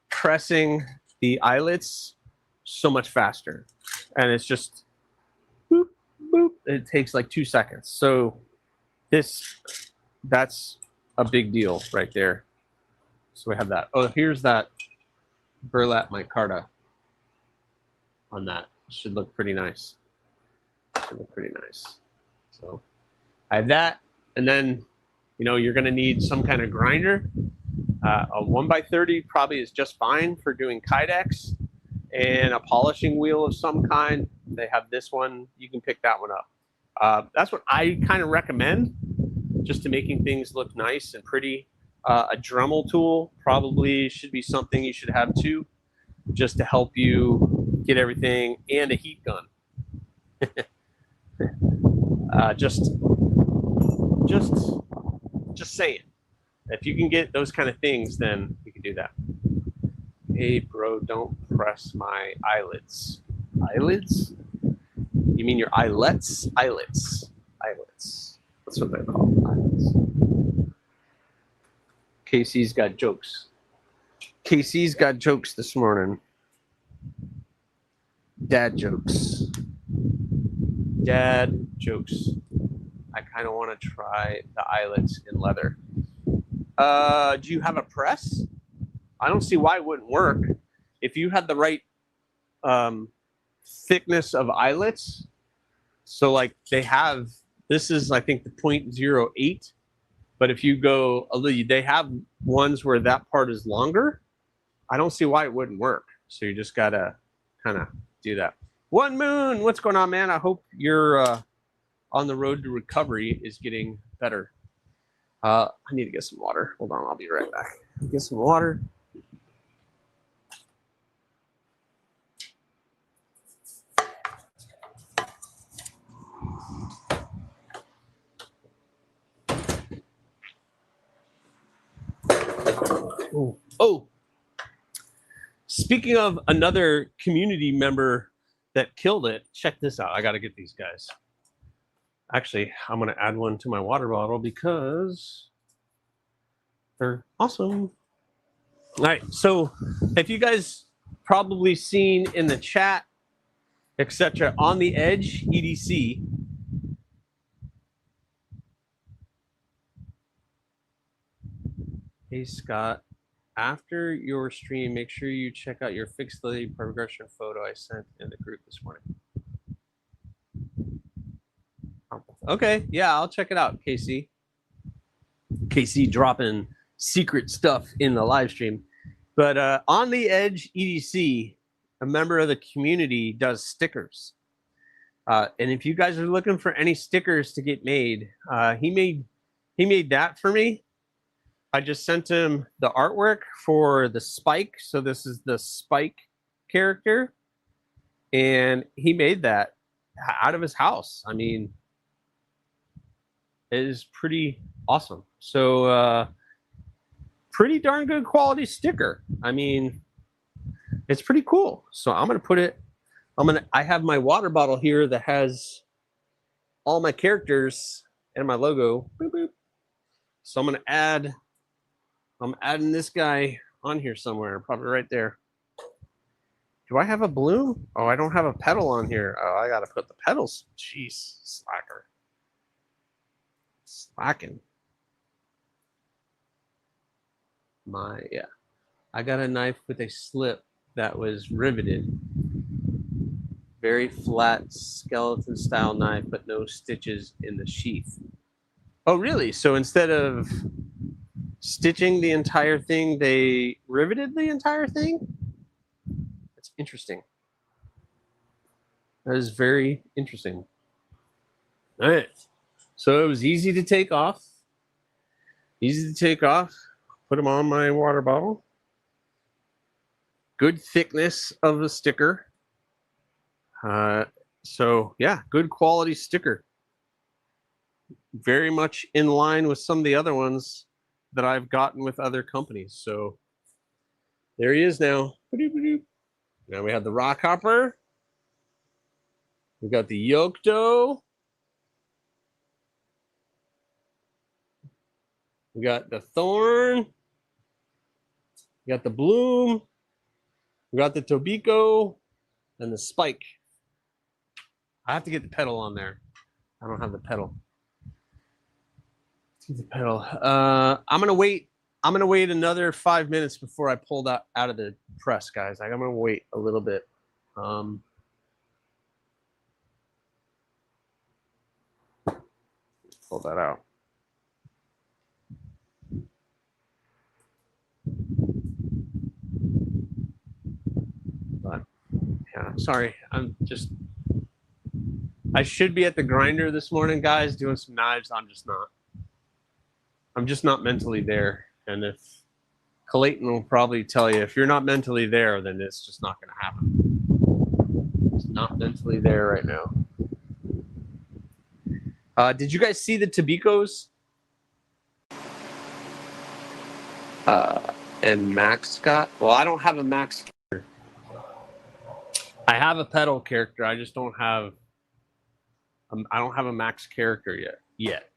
pressing the eyelets so much faster. And it's just boop, boop. It takes like 2 seconds. So that's a big deal right there. So we have that. Oh, here's that burlap micarta on that. Should look pretty nice. Should look pretty nice. So I have that, and then you're going to need some kind of grinder. A 1x30 probably is just fine for doing Kydex, and a polishing wheel of some kind. They have this one. You can pick that one up. That's what I kind of recommend, just to making things look nice and pretty. A Dremel tool probably should be something you should have too, just to help you get everything, and a heat gun. Just saying. If you can get those kind of things, then you can do that. Hey, bro, don't press my eyelids. Eyelids? You mean your eyelets? Eyelets. Eyelets. That's what they're called. Eyelets. Casey's got jokes. Casey's got jokes this morning. Dad jokes. Dad jokes. I kind of want to try the eyelets in leather. Do you have a press? I don't see why it wouldn't work. If you had the right thickness of eyelets, so like they have, this is I think the 0.08, but if you go a little, they have ones where that part is longer. I don't see why it wouldn't work. So you just gotta kind of do that. One Moon, what's going on, man? I hope you're on the road to recovery is getting better. I need to get some water. Hold on, I'll be right back. Get some water. Oh, speaking of another community member that killed it, check this out. I got to get these guys. Actually, I'm going to add one to my water bottle because they're awesome. All right, so if you guys probably seen in the chat, etc. On the Edge EDC. Hey Scott, after your stream, make sure you check out your fixed lady progression photo I sent in the group this morning. Okay, yeah, I'll check it out, KC. KC dropping secret stuff in the live stream. But on the Edge EDC, a member of the community does stickers. And if you guys are looking for any stickers to get made, he made that for me. I just sent him the artwork for the Spike. So this is the Spike character. And he made that out of his house. I mean, it is pretty awesome. So pretty darn good quality sticker. I mean, it's pretty cool. So I'm going to put it, I have my water bottle here that has all my characters and my logo. Boop, boop. So I'm adding this guy on here somewhere, probably right there. Do I have a bloom? Oh, I don't have a petal on here. Oh, I got to put the petals. Jeez, slacker. Slacking. Yeah. I got a knife with a slip that was riveted. Very flat skeleton style knife, but no stitches in the sheath. Oh, really? So instead of stitching the entire thing, they riveted the entire thing? That's interesting. That is very interesting. All right. So it was easy to take off. Easy to take off. Put them on my water bottle. Good thickness of the sticker. So yeah, good quality sticker. Very much in line with some of the other ones that I've gotten with other companies. So there he is now. Now we have the rock hopper. We got the Yocto. We got the thorn. We got the bloom. We got the Tobiko and the spike. I have to get the pedal on there. I don't have the pedal. The pedal. I'm gonna wait. I'm gonna wait another 5 minutes before I pull that out of the press, guys. I'm gonna wait a little bit. Pull that out. But yeah, sorry. I should be at the grinder this morning, guys, doing some knives. I'm just not. I'm just not mentally there. And if Clayton will probably tell you, if you're not mentally there, then it's just not going to happen. It's not mentally there right now. Did you guys see the Tobikos? And Max got? Well, I don't have a Max character. I have a pedal character. I just don't have. I don't have a Max character yet.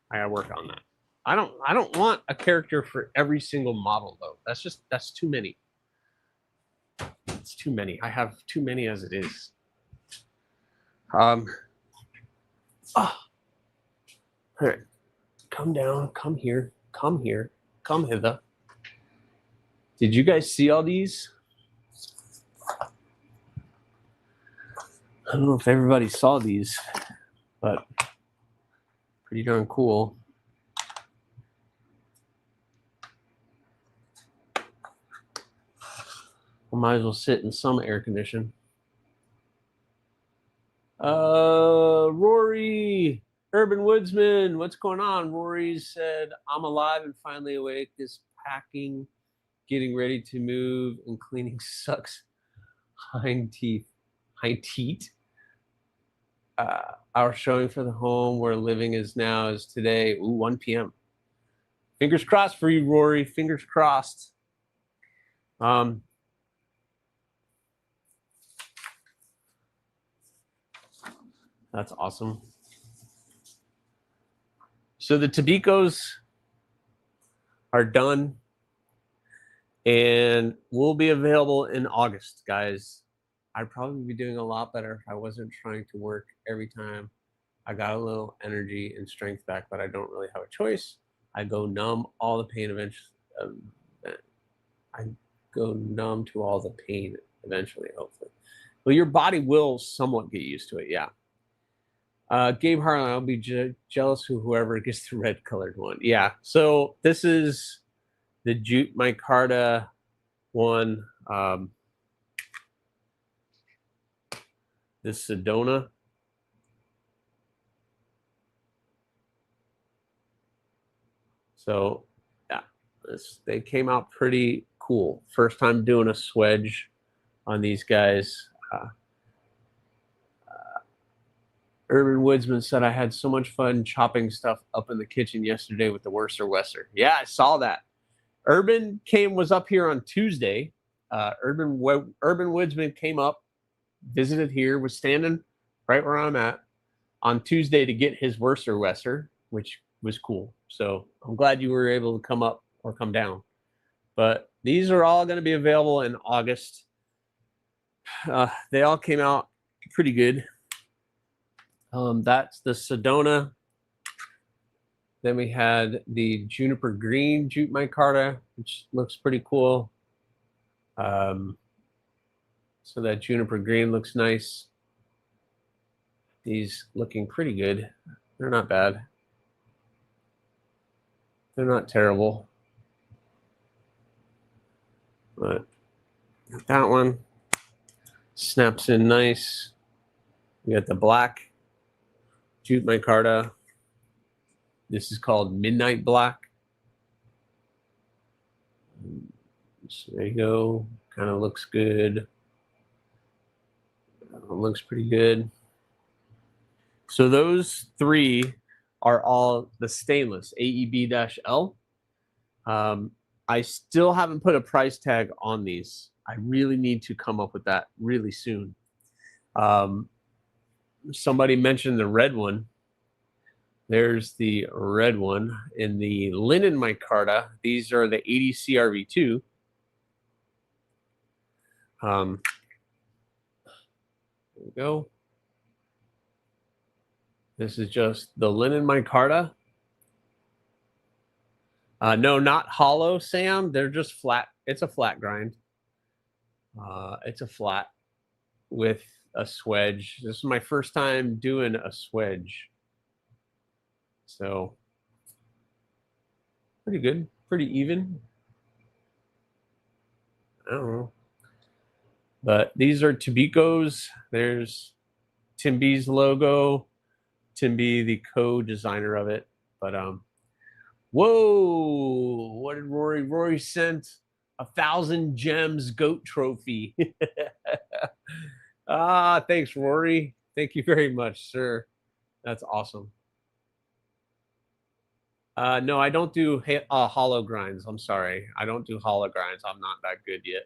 I gotta work on that. I don't want a character for every single model though. That's too many. It's too many. I have too many as it is. All right. Come down, come here, come here, come hither. Did you guys see all these? I don't know if everybody saw these, but pretty darn cool. I might as well sit in some air condition. Rory, Urban Woodsman, what's going on? Rory said, I'm alive and finally awake. This packing, getting ready to move, and cleaning sucks. Hind teeth. Our showing for the home where living is now is today, 1 p.m. Fingers crossed for you, Rory. Fingers crossed. That's awesome. So the Tobikos are done. and will be available in August, guys. I'd probably be doing a lot better if I wasn't trying to work every time. I got a little energy and strength back, but I don't really have a choice. I go numb, all the pain eventually. I go numb to all the pain eventually, hopefully. Well, your body will somewhat get used to it, yeah. Gabe Harlan, I'll be jealous of whoever gets the red colored one. Yeah, so this is the Jute Micarta one. This Sedona. So yeah, they came out pretty cool. First time doing a swedge on these guys. Urban Woodsman said, I had so much fun chopping stuff up in the kitchen yesterday with the Worcester Wesser. Yeah, I saw that. Urban was up here on Tuesday. Urban Woodsman came up, visited here, was standing right where I'm at on Tuesday to get his Worcester Wesser, which was cool. So I'm glad you were able to come up or come down. But these are all going to be available in August. They all came out pretty good. That's the Sedona. Then we had the Juniper Green Jute Micarta, which looks pretty cool. So that Juniper Green looks nice. These looking pretty good. They're not bad. They're not terrible. But that one snaps in nice. We got the black Jute Micarta. This is called Midnight Black. So there you go. Kind of looks good. Looks pretty good. So those three are all the stainless AEB-L. I still haven't put a price tag on these. I really need to come up with that really soon. Somebody mentioned the red one. There's the red one in the linen micarta. These are the ADC RV2. There we go. This is just the linen micarta. No, not hollow, Sam. They're just flat. It's a flat grind. It's a flat with a swedge. This is my first time doing a swedge. So pretty good, pretty even. I don't know. But these are Tabicos. There's Tim B's logo. Tim B, the co-designer of it. But whoa, what did Rory? Rory sent 1,000 gems goat trophy. Thanks, Rory. Thank you very much, sir. That's awesome. No, I don't do hollow grinds. I'm sorry. I don't do hollow grinds. I'm not that good yet.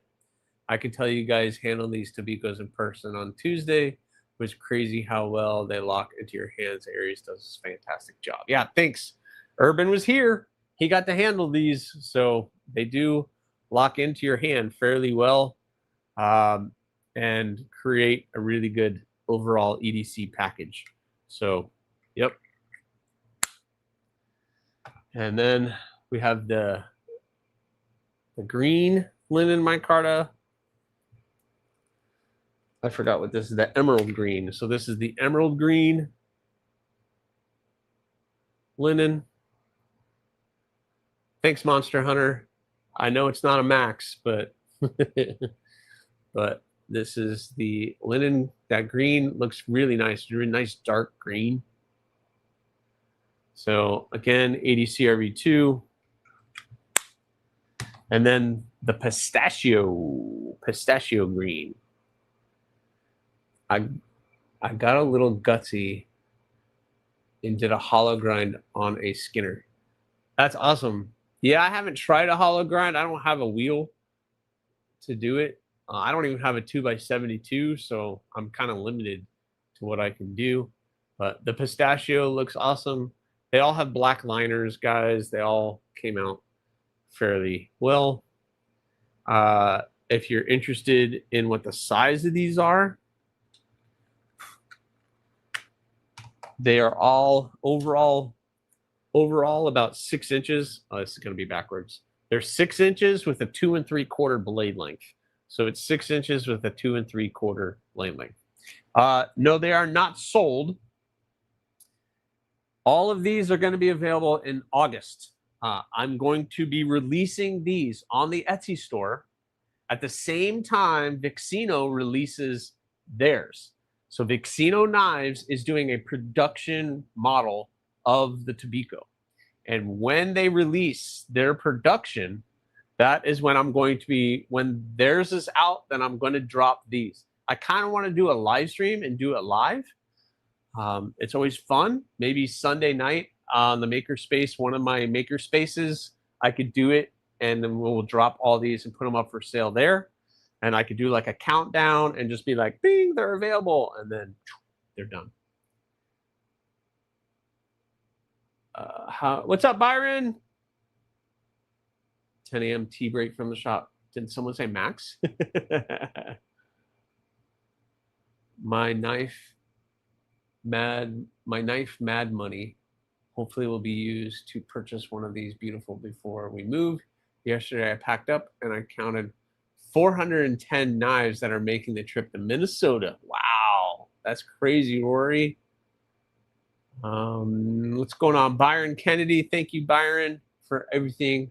I can tell you guys handle these Tabicos in person on Tuesday. It was crazy how well they lock into your hands. Aries does a fantastic job. Yeah, thanks. Urban was here. He got to handle these. So they do lock into your hand fairly well and create a really good overall EDC package. So, yep. And then we have the green linen micarta. I forgot what this is, the emerald green. So this is the emerald green linen. Thanks, Monster Hunter. I know it's not a max, but but this is the linen. That green looks really nice, really nice dark green. So again, ADC RV2. And then the pistachio green. I got a little gutsy and did a hollow grind on a Skinner. That's awesome. Yeah, I haven't tried a hollow grind. I don't have a wheel to do it. I don't even have a 2x72, so I'm kind of limited to what I can do. But the pistachio looks awesome. They all have black liners, guys. They all came out fairly well. If you're interested in what the size of these are, they are all overall about 6 inches. Oh, this is going to be backwards. They're 6 inches with a 2 3/4 blade length. So it's 6 inches with a 2 3/4 blade length. No, they are not sold. All of these are going to be available in August. I'm going to be releasing these on the Etsy store at the same time Vixino releases theirs. So Vixino Knives is doing a production model of the Tobiko. And when they release their production, that is when I'm going to be, when theirs is out, then I'm going to drop these. I kind of want to do a live stream and do it live. It's always fun. Maybe Sunday night on the Makerspace, one of my Makerspaces, I could do it, and then we'll drop all these and put them up for sale there. And I could do like a countdown and just be like, bing, they're available, and then they're done. What's up, Byron? 10 a.m. tea break from the shop. Did someone say Max? My knife mad money hopefully will be used to purchase one of these beautiful before we move. Yesterday I packed up and I counted 410 knives that are making the trip to Minnesota. Wow, that's crazy, Rory. What's going on? Byron Kennedy, thank you, Byron, for everything.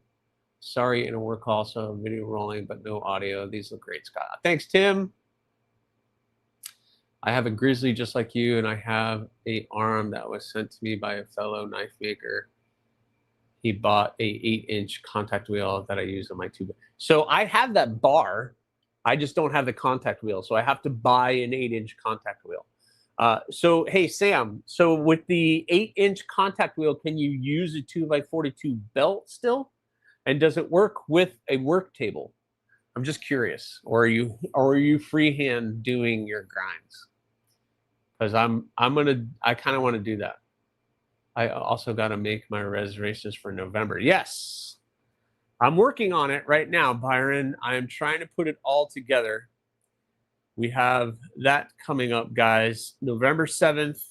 Sorry, in a work call, so video rolling, but no audio. These look great, Scott. Thanks, Tim. I have a grizzly just like you, and I have a arm that was sent to me by a fellow knife maker. He bought a 8-inch contact wheel that I use on my tube. So I have that bar. I just don't have the contact wheel, so I have to buy an 8-inch contact wheel. So, hey, Sam, so with the 8-inch contact wheel, can you use a 2x42 belt still? And does it work with a work table? I'm just curious. Or are you freehand doing your grinds? Because I kind of want to do that. I also got to make my reservations for November. Yes, I'm working on it right now, Byron. I am trying to put it all together. We have that coming up, guys. November 7th.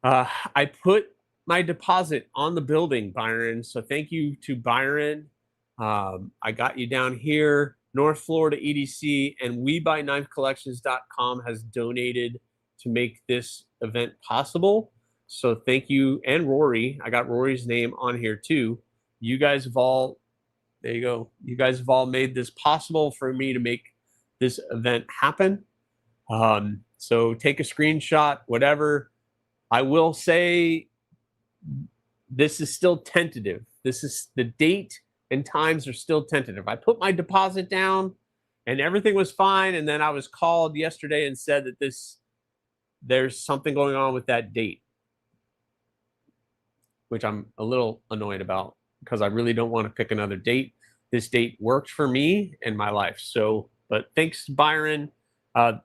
I put my deposit on the building, Byron. So thank you to Byron. I got you down here, North Florida EDC, and WeBuyKnifeCollections.com has donated to make this event possible. So thank you. And Rory, I got Rory's name on here too. You guys have all, there you go. You guys have all made this possible for me to make this event happen. So take a screenshot, whatever. I will say this is still tentative. This is the date and times are still tentative. I put my deposit down and everything was fine. And then I was called yesterday and said that there's something going on with that date, which I'm a little annoyed about because I really don't want to pick another date. This date worked for me and my life. So, but thanks, Byron.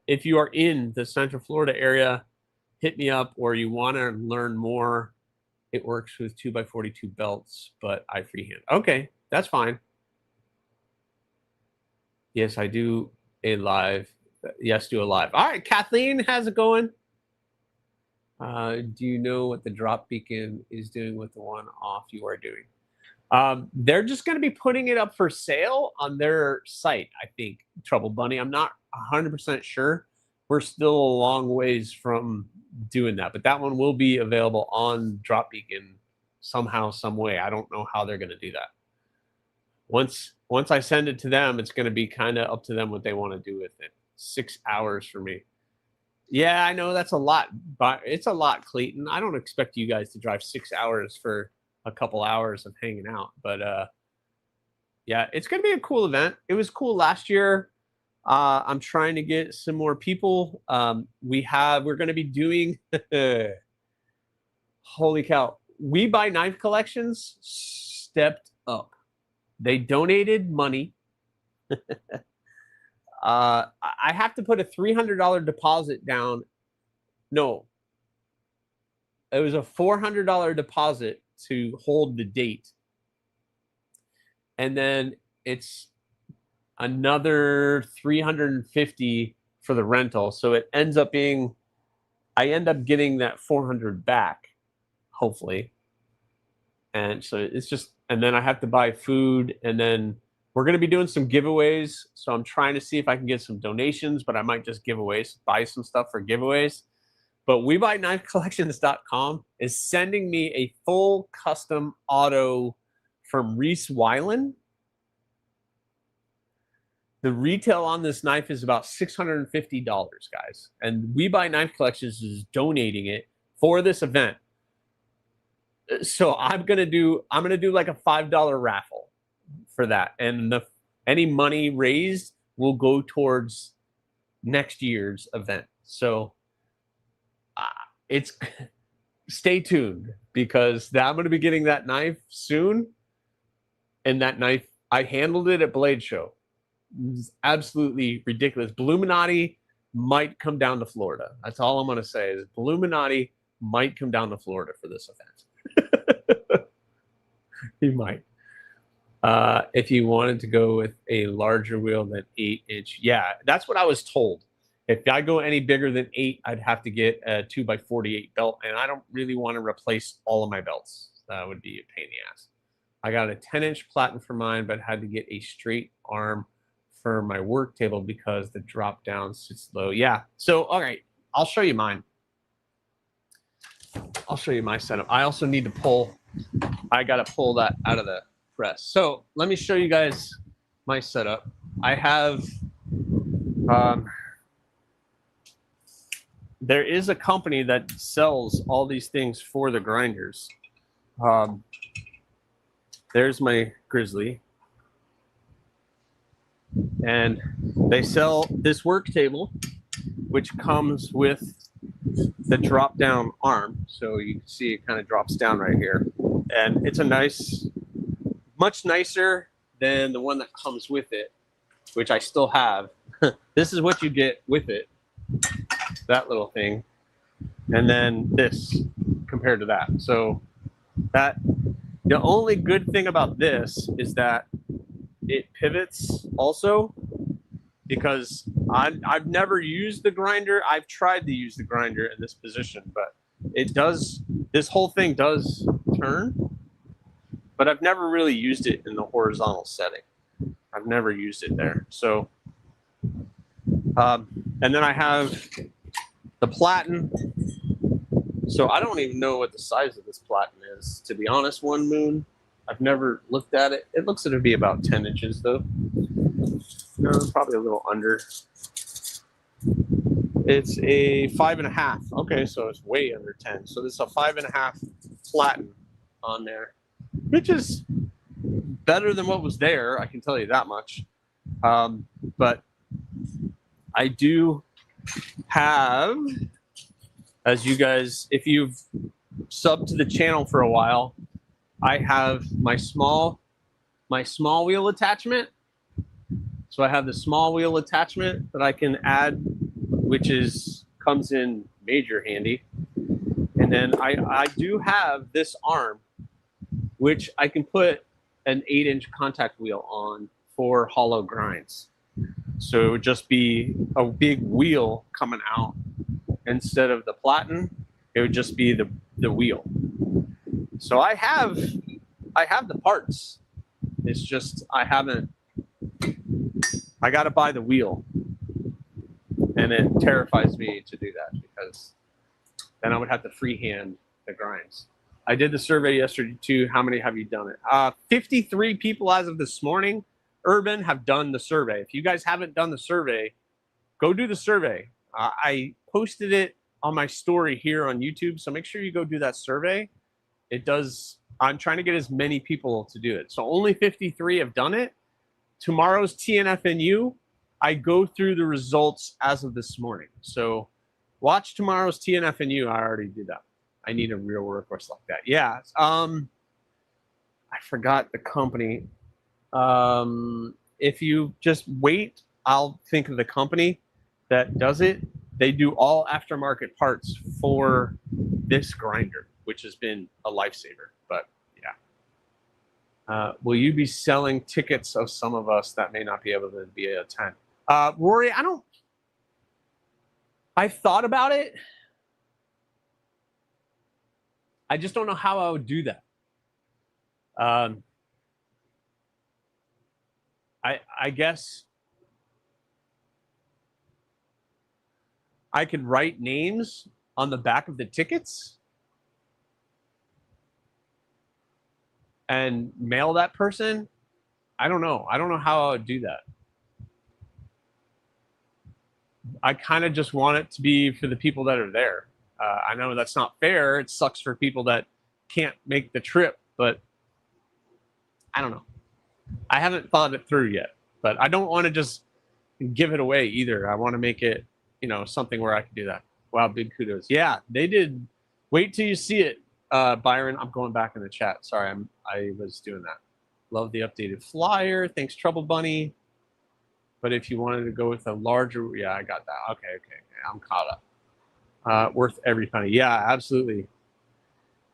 If you are in the Central Florida area, hit me up, or you want to learn more. It works with 2x42 belts, but I freehand. Okay, that's fine. Yes, I do a live. Yes, do a live. All right, Kathleen, how's it going? Do you know what the drop beacon is doing with the one off you are doing? They're just going to be putting it up for sale on their site, I think, Trouble Bunny. I'm not 100% sure. We're still a long ways from doing that, but that one will be available on Drop Beacon somehow, some way. I don't know how they're going to do that. Once I send it to them, it's going to be kind of up to them what they want to do with it. 6 hours for me. Yeah, I know that's a lot, but it's a lot, Clayton. I don't expect you guys to drive 6 hours for a couple hours of hanging out, but yeah, it's going to be a cool event. It was cool last year. I'm trying to get some more people. We're going to be doing, holy cow. We Buy Knife Collections stepped up. They donated money. I have to put a $300 deposit down. No, it was a $400 deposit to hold the date. And then it's another $350 for the rental. So it ends up being, I end up getting that $400 back, hopefully. And so it's just, and then I have to buy food, and then we're going to be doing some giveaways. So I'm trying to see if I can get some donations, but I might just giveaways, buy some stuff for giveaways. But WeBuyKnifeCollections.com is sending me a full custom auto from Reese Weiland. The retail on this knife is about $650, guys. And We Buy Knife Collections is donating it for this event. So I'm gonna do like a $5 raffle for that. And any money raised will go towards next year's event. So it's stay tuned, because I'm going to be getting that knife soon. And that knife, I handled it at Blade Show. It was absolutely ridiculous. Bluminati might come down to Florida. That's all I'm going to say is Bluminati might come down to Florida for this event. He might. If you wanted to go with a larger wheel than 8-inch. Yeah, that's what I was told. If I go any bigger than 8, I'd have to get a 2x48 belt, and I don't really want to replace all of my belts. That would be a pain in the ass. I got a 10-inch platen for mine, but had to get a straight arm for my work table because the drop down sits low. Yeah, so all right, I'll show you mine. I'll show you my setup. I also need to pull, I got to pull that out of the press. So let me show you guys my setup. I have, there is a company that sells all these things for the grinders. There's my Grizzly. And they sell this work table, which comes with the drop down arm. So you can see it kind of drops down right here. And it's a nice, much nicer than the one that comes with it, which I still have. This is what you get with it. That little thing, and then this compared to that. So that the only good thing about this is that it pivots also, because I've never used the grinder. I've tried to use the grinder in this position, but it does, this whole thing does turn, but I've never really used it in the horizontal setting. I've never used it there. So and then I have the platen. So I don't even know what the size of this platen is, to be honest, One Moon. I've never looked at it. It looks like it'd be about 10 inches though. No, probably a little under. It's a 5.5. Okay, so it's way under 10. So this is a 5.5 platen on there, which is better than what was there. I can tell you that much. But I do have, as you guys, if you've subbed to the channel for a while, I have my small wheel attachment. So I have the small wheel attachment that I can add, which comes in major handy. And then I do have this arm, which I can put an 8-inch contact wheel on for hollow grinds. So it would just be a big wheel coming out instead of the platen. It would just be the wheel. So I have the parts. It's just I got to buy the wheel, and it terrifies me to do that because then I would have to freehand the grinds. I did the survey yesterday too. How many have you done it? 53 people as of this morning. Urban have done the survey. If you guys haven't done the survey, go do the survey. I posted it on my story here on YouTube, so make sure you go do that survey. It does. I'm trying to get as many people to do it. So only 53 have done it. Tomorrow's TNFNU, I go through the results as of this morning. So watch tomorrow's TNFNU. I already did that. I need a real workhorse like that. Yeah. I forgot the company. If you just wait, I'll think of the company that does it. They do all aftermarket parts for this grinder, which has been a lifesaver. But yeah. Will you be selling tickets of some of us that may not be able to be attend? Rory, I thought about it. I just don't know how I would do that. I guess I could write names on the back of the tickets and mail that person. I don't know. I don't know how I would do that. I kind of just want it to be for the people that are there. I know that's not fair. It sucks for people that can't make the trip, but I don't know. I haven't thought it through yet, but I don't want to just give it away either. I want to make it, something where I can do that. Wow, big kudos. Yeah, they did. Wait till you see it, Byron. I'm going back in the chat. Sorry, I was doing that. Love the updated flyer. Thanks, Trouble Bunny. But if you wanted to go with a larger, yeah, I got that. Okay. I'm caught up. Worth every penny. Yeah, absolutely.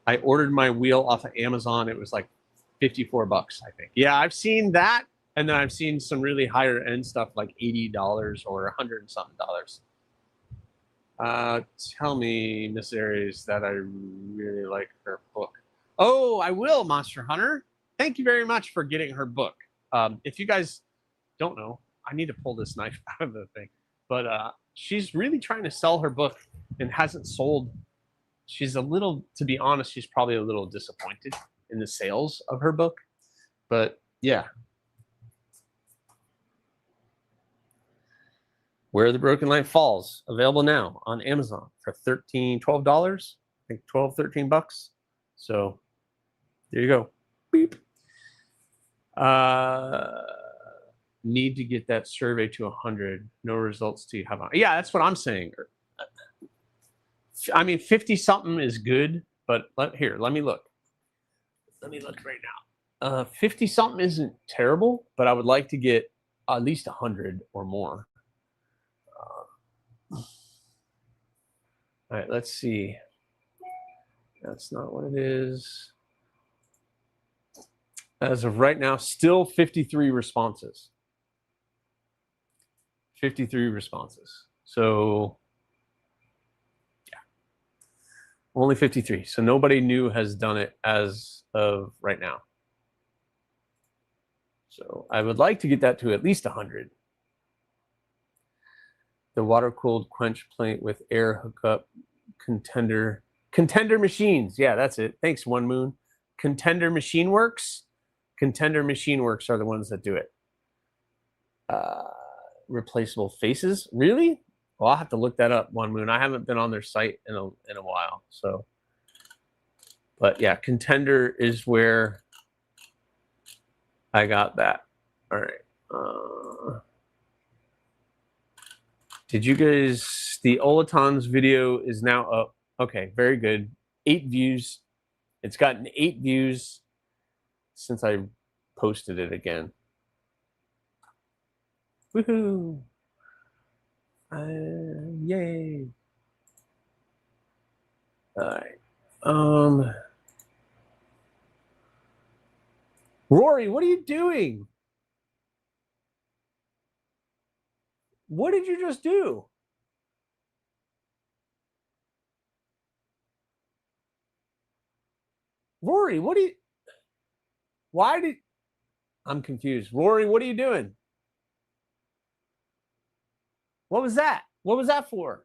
I ordered my wheel off of Amazon. It was like $54, I think. Yeah, I've seen that. And then I've seen some really higher end stuff like $80 or $100 and something. Tell me, Miss Aries, that I really like her book. Oh, I will, Monster Hunter. Thank you very much for getting her book. If you guys don't know, I need to pull this knife out of the thing. But she's really trying to sell her book and hasn't sold. She's a little, to be honest, she's probably a little disappointed in the sales of her book. But yeah. Where the Broken Light Falls, available now on Amazon for $12. I think 12, 13 bucks. So there you go. Beep. Need to get that survey to 100. No results till you have on. Yeah, that's what I'm saying. I mean, 50 something is good, but let me look. Let me look right now. 50 something isn't terrible, but I would like to get at least 100 or more. All right, let's see. That's not what it is. As of right now, still 53 responses. 53 responses. So, yeah. Only 53. So nobody new has done it as of right now. So I would like to get that to at least 100. The water-cooled quench plate with air hookup contender machines. Yeah, that's it. Thanks, One Moon. Contender Machine Works. Contender Machine Works are the ones that do it. Replaceable faces. Really? Well, I'll have to look that up, One Moon. I haven't been on their site in a while. So, but yeah, Contender is where I got that. All right. Did you guys, the Olatons video is now up. Okay, very good. 8 views. It's gotten 8 views since I posted it again. Woohoo! Yay! All right. Rory, what are you doing? What did you just do? Rory, I'm confused. Rory, what are you doing? What was that? What was that for?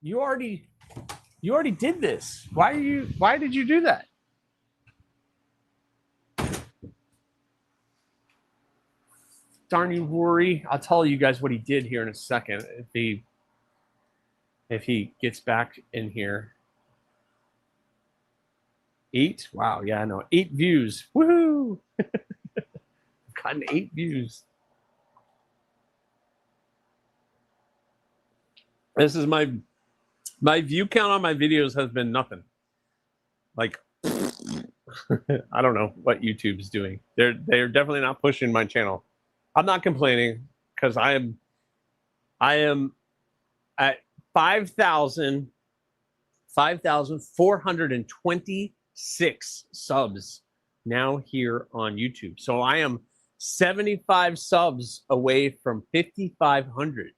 You already did this. Why did you do that? Darn you, Rory. I'll tell you guys what he did here in a second if he gets back in here. 8? Wow, yeah, I know. 8 views. Woohoo! Gotten 8 views. This is my view count on my videos has been nothing. Like I don't know what YouTube's doing. They're definitely not pushing my channel. I'm not complaining because I am at 5,427 6 subs now here on YouTube. So I am 75 subs away from 5,500.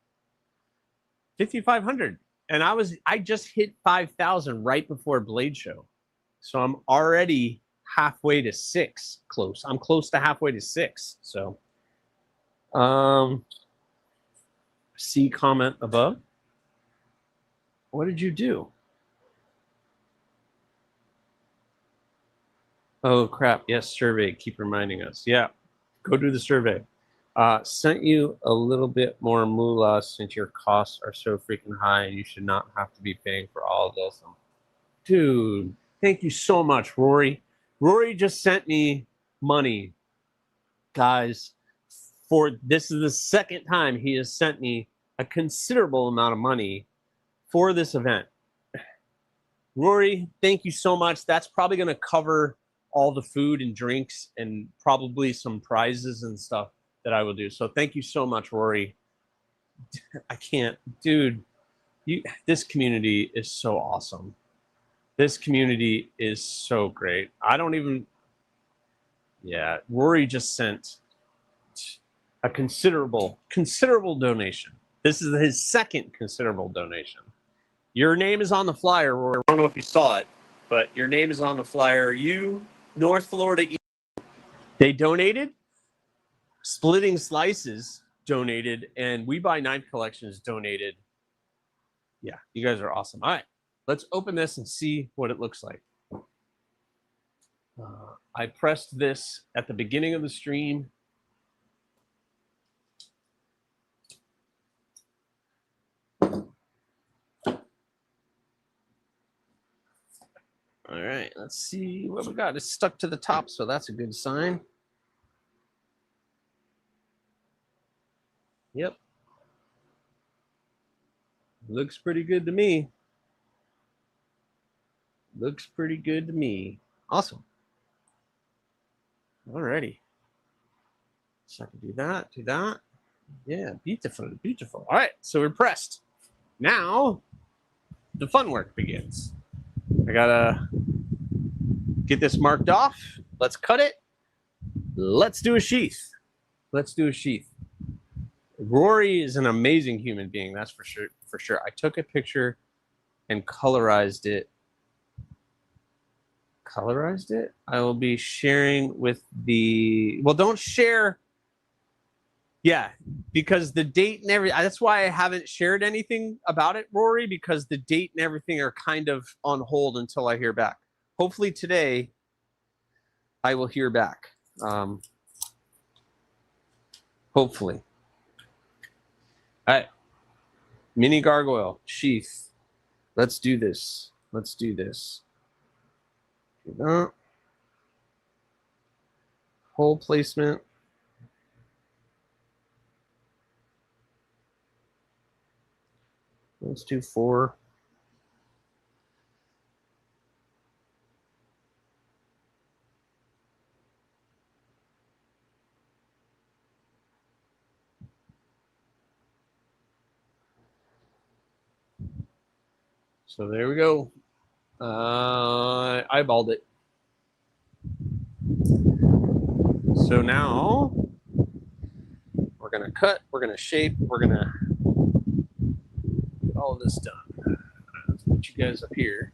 5,500. And I just hit 5,000 right before Blade Show. So I'm already halfway to 6 close. I'm close to halfway to 6. So see comment above. What did you do? Oh crap, yes, survey, keep reminding us. Yeah, go do the survey. Sent you a little bit more moolah since your costs are so freaking high and you should not have to be paying for all of this. Dude, thank you so much, Rory. Rory just sent me money, guys. This is the second time he has sent me a considerable amount of money for this event. Rory, thank you so much. That's probably going to cover all the food and drinks and probably some prizes and stuff that I will do. So thank you so much, Rory. I can't, dude, this community is so awesome. This community is so great. I don't even, yeah, Rory just sent a considerable donation. This is his second considerable donation. Your name is on the flyer, Rory. I don't know if you saw it, but your name is on the flyer. You, North Florida, they donated. Splitting Slices donated, and We Buy Knife Collections donated. Yeah, you guys are awesome. All right, let's open this and see what it looks like. I pressed this at the beginning of the stream. All right, let's see what we got. It's stuck to the top, so that's a good sign. Yep. Looks pretty good to me. Looks pretty good to me. Awesome. Alrighty. So I can do that, do that. Yeah, beautiful, beautiful. All right, so we're pressed. Now, the fun work begins. I gotta get this marked off. Let's cut it. Let's do a sheath. Let's do a sheath. Rory is an amazing human being, that's for sure. For sure. I took a picture and colorized it. Colorized it? I will be sharing with the, well, don't share. Yeah, because the date and everything, that's why I haven't shared anything about it, Rory, because the date and everything are kind of on hold until I hear back. Hopefully today I will hear back. Hopefully. All right, mini gargoyle sheath. Let's do this. Let's do this. Do that. Hole placement. Let's do 4. So there we go. Eyeballed it. So now we're gonna cut, we're gonna shape, we're gonna get all of this done. Let's put you guys up here.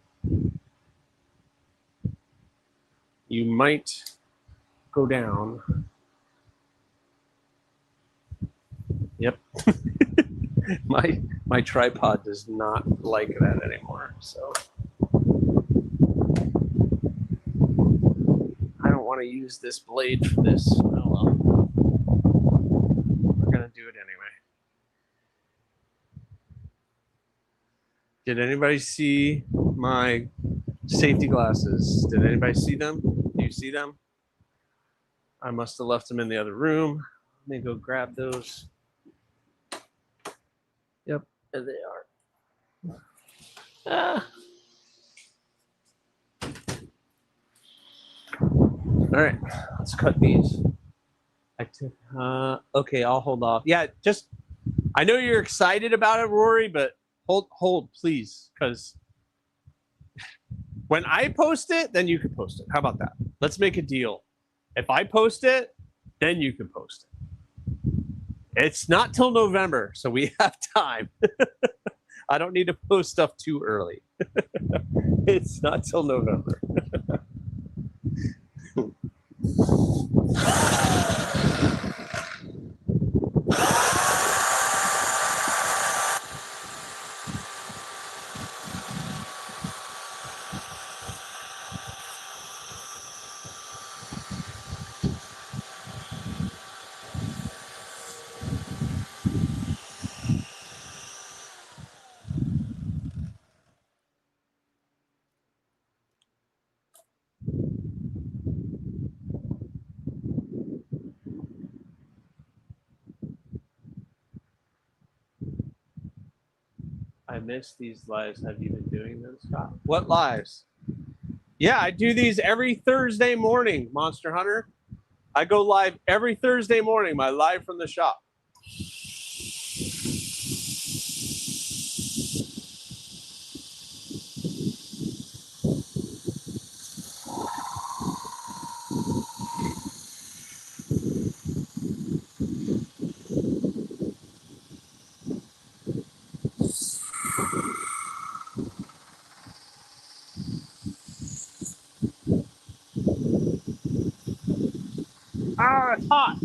You might go down. Yep. My tripod does not like that anymore, so I don't want to use this blade for this. Oh well. We're gonna do it anyway. Did anybody see my safety glasses? Did anybody see them? Do you see them? I must have left them in the other room. Let me go grab those. Yep, there they are. Ah. All right, let's cut these. Okay, I'll hold off. Yeah, just, I know you're excited about it, Rory, but hold, please, because When I post it, then you can post it. How about that? Let's make a deal. If I post it, then you can post it. It's not till November, so we have time. I don't need to post stuff too early. It's not till November. I miss these lives. Have you been doing them, Scott? What lives? Yeah, I do these every Thursday morning, Monster Hunter. I go live every Thursday morning, my live from the shop. Ah, it's hot.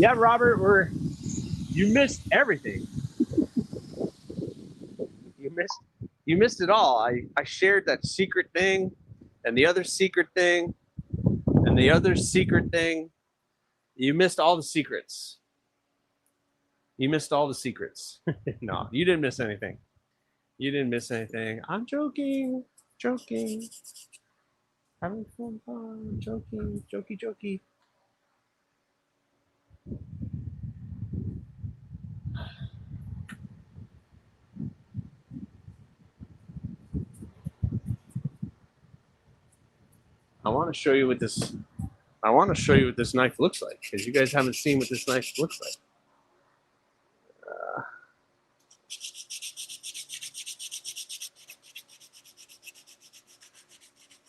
Yeah, Robert, you missed everything. You missed it all. I shared that secret thing and the other secret thing and the other secret thing. You missed all the secrets. You missed all the secrets. No, you didn't miss anything. You didn't miss anything. I'm joking. Joking. Having fun. Joking. Jokey. I want to show you what this knife looks like, because you guys haven't seen what this knife looks like.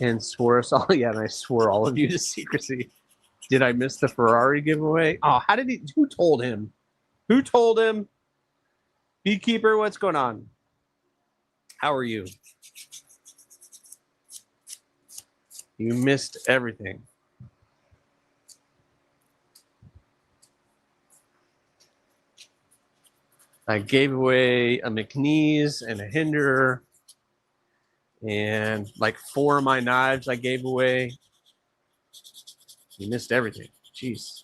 And swore us all. Yeah, and I swore all of you to secrecy. Did I miss the Ferrari giveaway? Oh, how did he? Who told him? Who told him? Beekeeper, what's going on? How are you? You missed everything. I gave away a McNeese and a Hinderer, and like 4 of my knives I gave away. You missed everything. Jeez.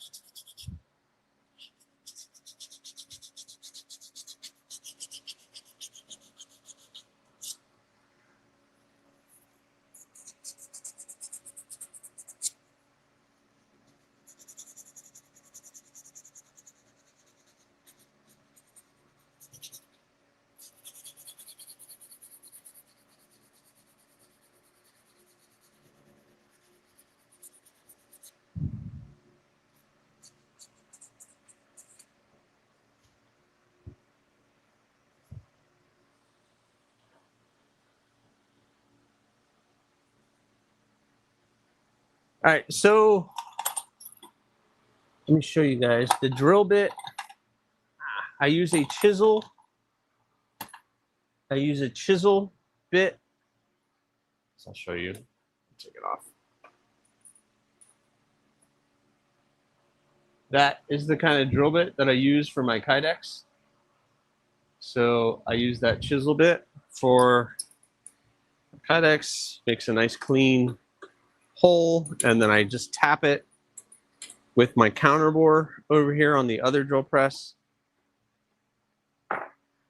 All right, so let me show you guys the drill bit. I use a chisel. I use a chisel bit. So I'll show you. Take it off. That is the kind of drill bit that I use for my Kydex. So I use that chisel bit for Kydex, makes a nice clean hole, and then I just tap it with my counter bore over here on the other drill press.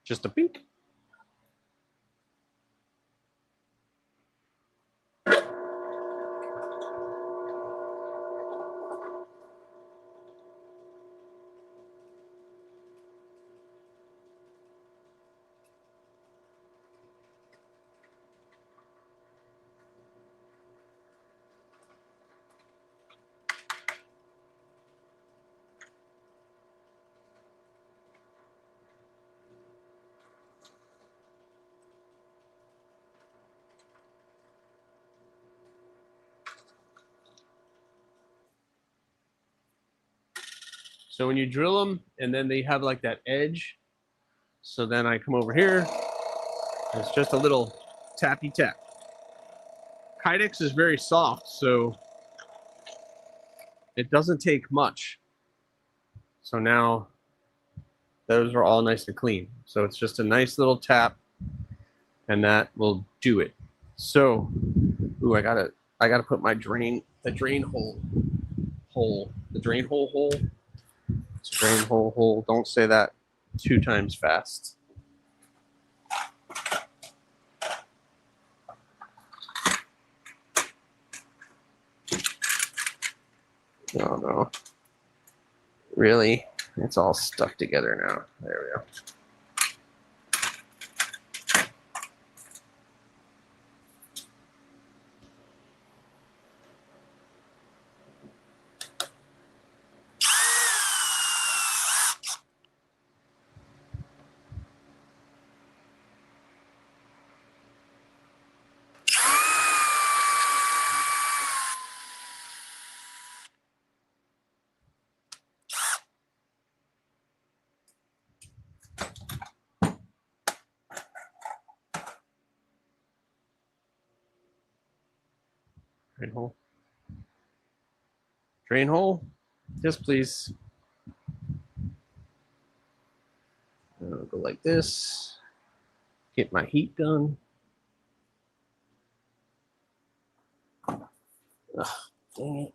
Just a pink. So when you drill them and then they have like that edge, so then I come over here, it's just a little tappy tap. Kydex is very soft, so it doesn't take much. So now those are all nice and clean. So it's just a nice little tap and that will do it. So, ooh, I gotta put my drain hole. It's a drain hole. Don't say that 2 times fast. No. Really? It's all stuck together now. There we go. Drain hole. Drain hole. Yes, please. I'll go like this. Get my heat gun. Ugh, dang it.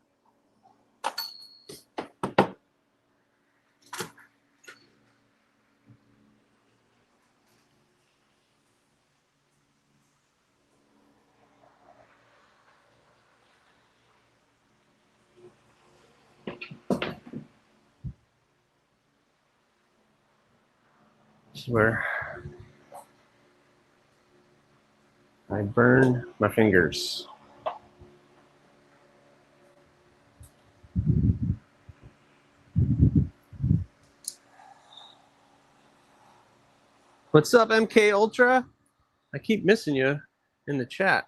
This is where I burn my fingers. What's up, MK Ultra? I keep missing you in the chat.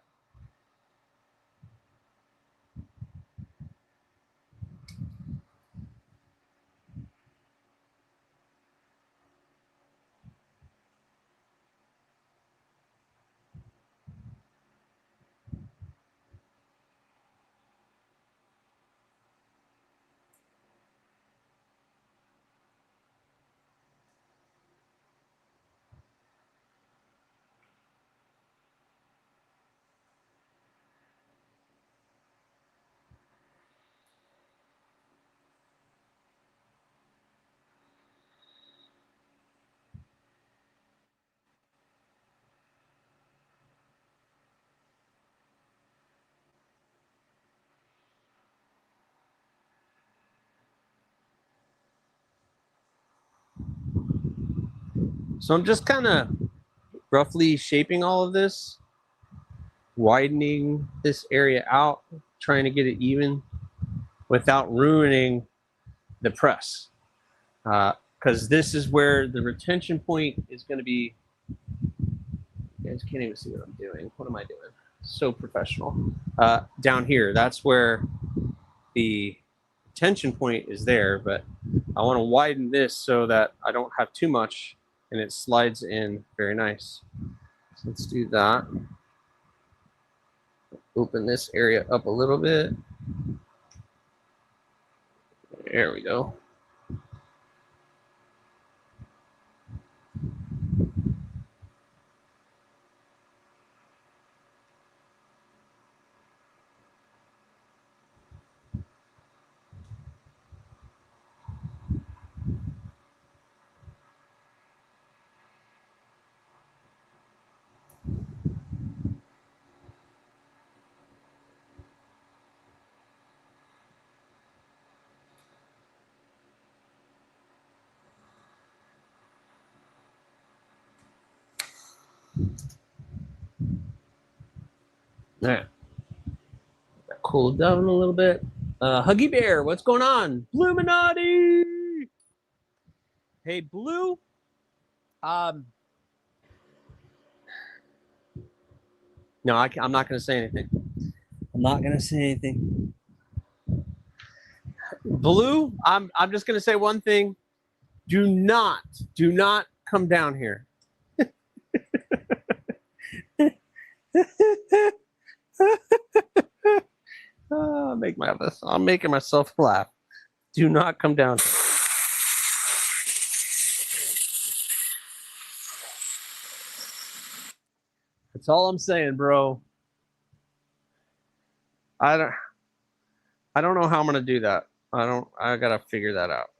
So I'm just kind of roughly shaping all of this, widening this area out, trying to get it even without ruining the press. Because this is where the retention point is going to be. You guys can't even see what I'm doing. What am I doing? So professional. Down here, that's where the retention point is there, but I want to widen this so that I don't have too much and it slides in very nice. So let's do that. Open this area up a little bit. There we go. Yeah. Cooled down a little bit. Huggy Bear, what's going on? Bluminati! Hey, Blue. No, I'm not going to say anything. I'm not going to say anything. Blue, I'm just going to say one thing. Do not come down here. I'm making myself laugh. Do not come down. That's all I'm saying, bro. I don't know how I'm gonna do that. I gotta figure that out.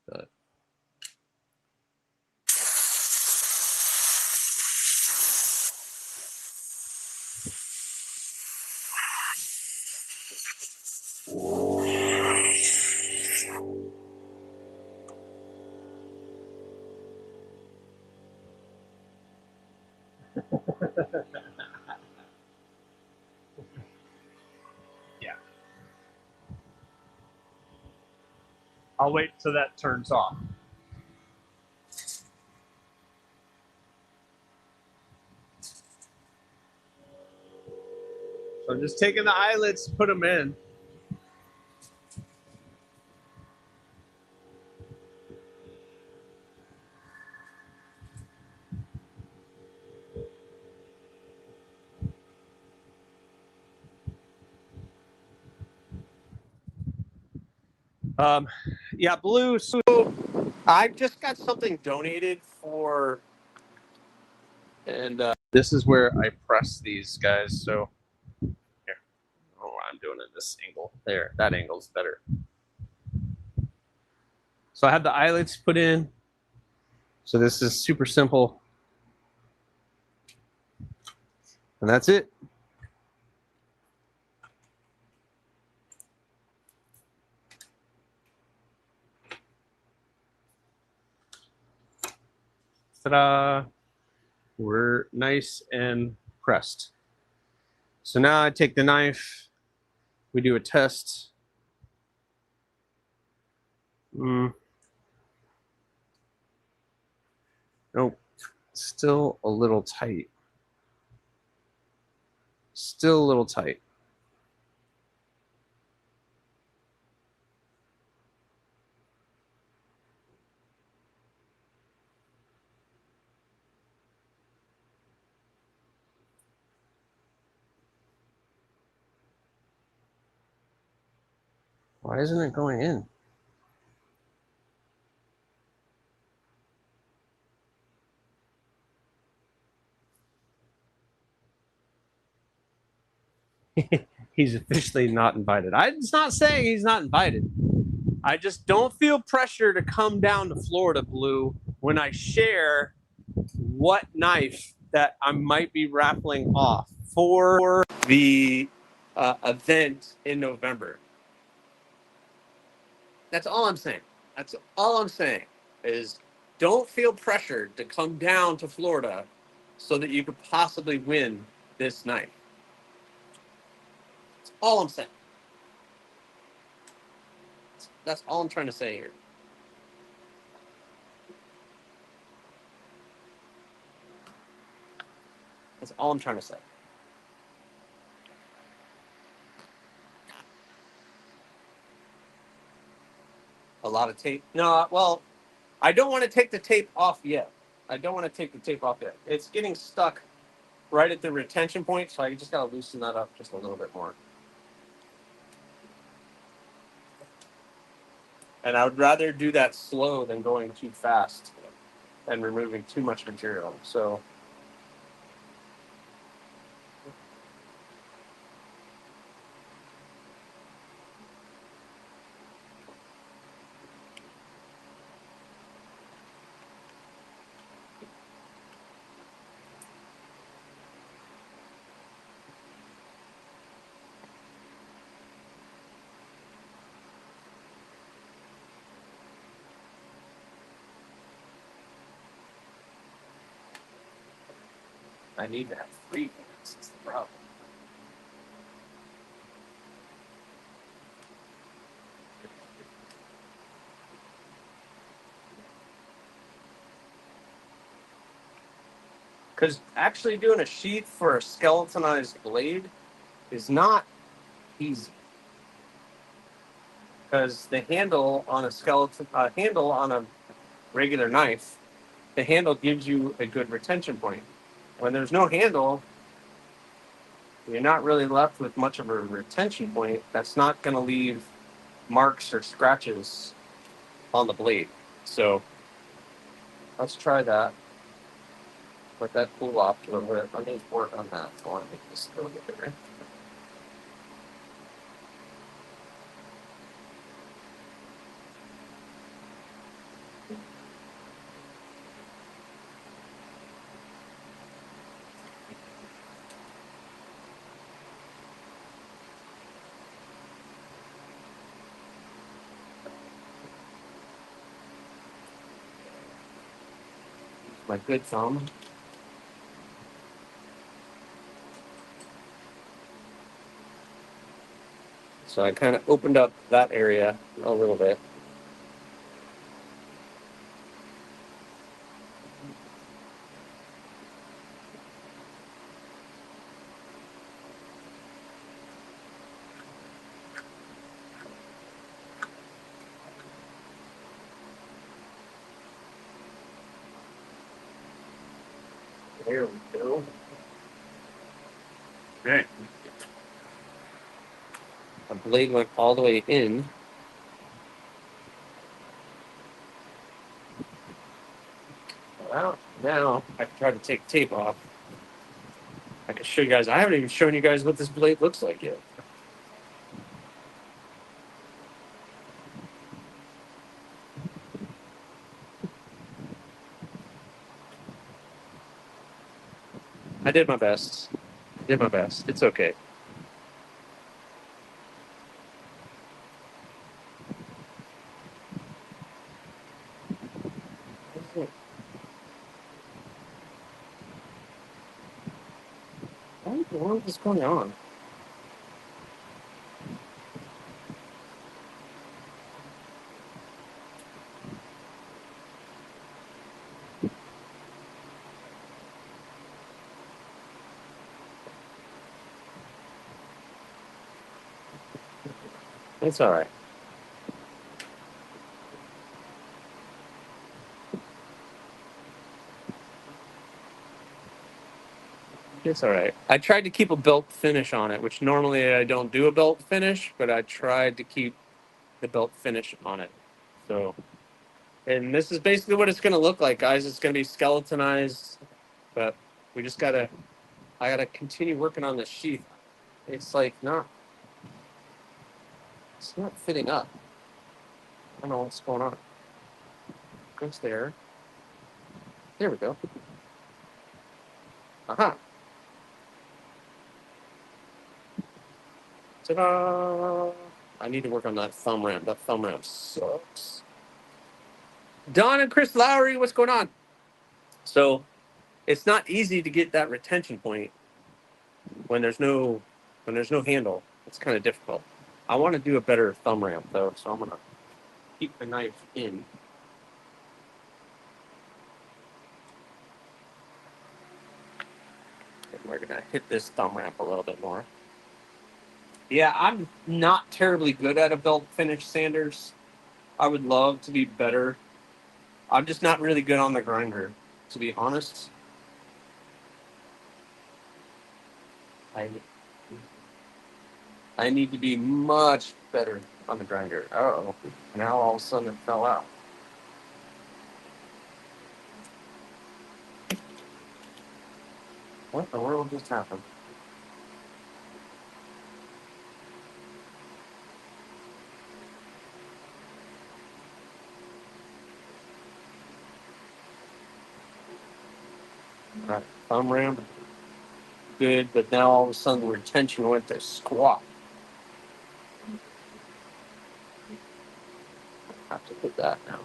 But yeah. I'll wait till that turns off. So I'm just taking the eyelets, put them in. Yeah, Blue. So I just got something donated for, and this is where I press these guys. So here, oh, I'm doing it this angle. There, that angle's better. So I have the eyelets put in. So this is super simple, and that's it. Ta-da! We're nice and pressed. So now I take the knife. We do a test. Nope. Still a little tight. Still a little tight. Why isn't it going in? He's officially not invited. I'm not saying he's not invited. I just don't feel pressure to come down to Florida, Blue, when I share what knife that I might be raffling off for the event in November. That's all I'm saying. That's all I'm saying is don't feel pressured to come down to Florida so that you could possibly win this knife. That's all I'm saying. That's all I'm trying to say here. That's all I'm trying to say. A lot of tape. No, well, I don't want to take the tape off yet. I don't want to take the tape off yet. It's getting stuck right at the retention point, so I just got to loosen that up just a little bit more. And I would rather do that slow than going too fast and removing too much material. So I need to have 3 hands. That's the problem. Because actually doing a sheath for a skeletonized blade is not easy. Because the handle on a handle on a regular knife, the handle gives you a good retention point. When there's no handle, you're not really left with much of a retention point. That's not going to leave marks or scratches on the blade. So let's try that. Let that cool off a little bit. Let me work on that. I want to make this a little bit bigger. My good thumb. So I kind of opened up that area a little bit. There we go. Okay. The blade went all the way in. Well, now I can try to take tape off. I can show you guys. I haven't even shown you guys what this blade looks like yet. I did my best. Did my best. It's okay. What in the world is going on? It's all right. It's all right. I tried to keep a belt finish on it, which normally I don't do a belt finish, but I tried to keep the belt finish on it. So, and this is basically what it's going to look like, guys. It's going to be skeletonized, but we just I gotta continue working on the sheath. It's like it's not fitting up. I don't know what's going on. Goes there. There we go. Aha. Ta-da! I need to work on that thumb ramp. That thumb ramp sucks. Don and Chris Lowry, what's going on? So it's not easy to get that retention point when there's no handle. It's kind of difficult. I want to do a better thumb ramp though, so I'm gonna keep the knife in. And we're gonna hit this thumb ramp a little bit more. Yeah, I'm not terribly good at a belt finish, Sanders. I would love to be better. I'm just not really good on the grinder, to be honest. I I need to be much better on the grinder. Uh-oh. Now all of a sudden it fell out. What the world just happened? All right, thumb ramp, good, but now all of a sudden the retention went to squat. I have to put that now.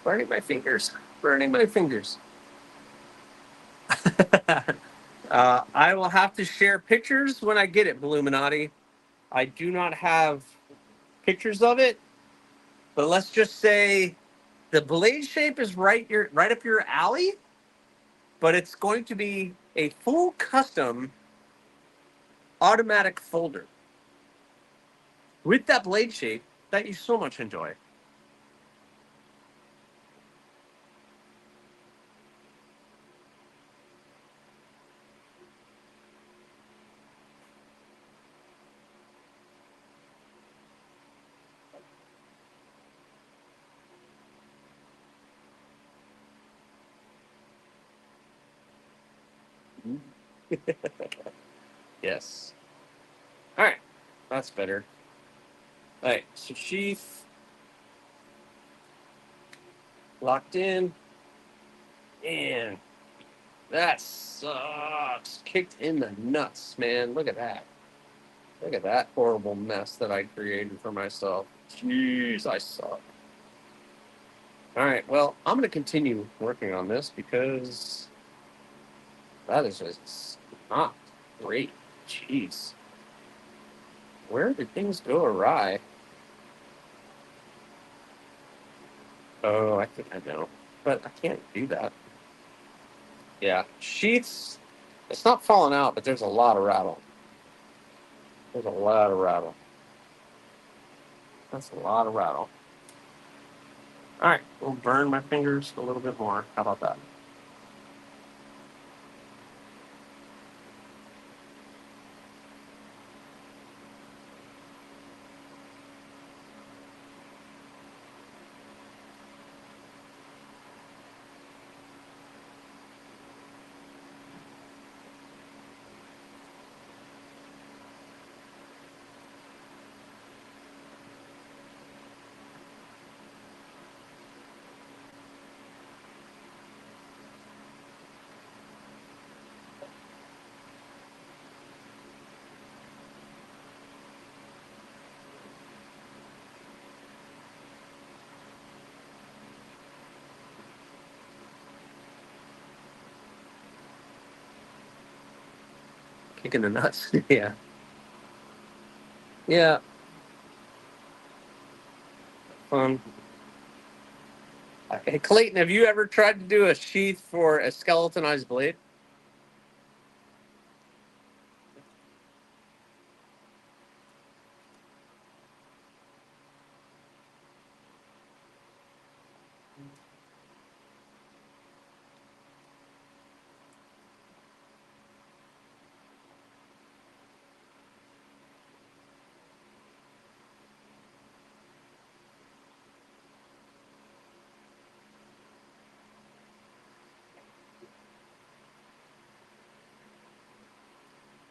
Burning my fingers. Burning my fingers. I will have to share pictures when I get it, Illuminati. I do not have pictures of it, but let's just say the blade shape is right up your alley, but it's going to be a full custom automatic folder with that blade shape that you so much enjoy. Yes. All right. That's better. All right. So sheath locked in. And that sucks. Kicked in the nuts, man. Look at that. Look at that horrible mess that I created for myself. Jeez, I suck. All right. Well, I'm going to continue working on this because that is just not great. Jeez. Where did things go awry? Oh, I think I know. But I can't do that. Yeah. Sheaths, it's not falling out, but there's a lot of rattle. There's a lot of rattle. That's a lot of rattle. All right. We'll burn my fingers a little bit more. How about that? Kicking the nuts. Yeah. Yeah. Fun. Hey, Clayton, have you ever tried to do a sheath for a skeletonized blade?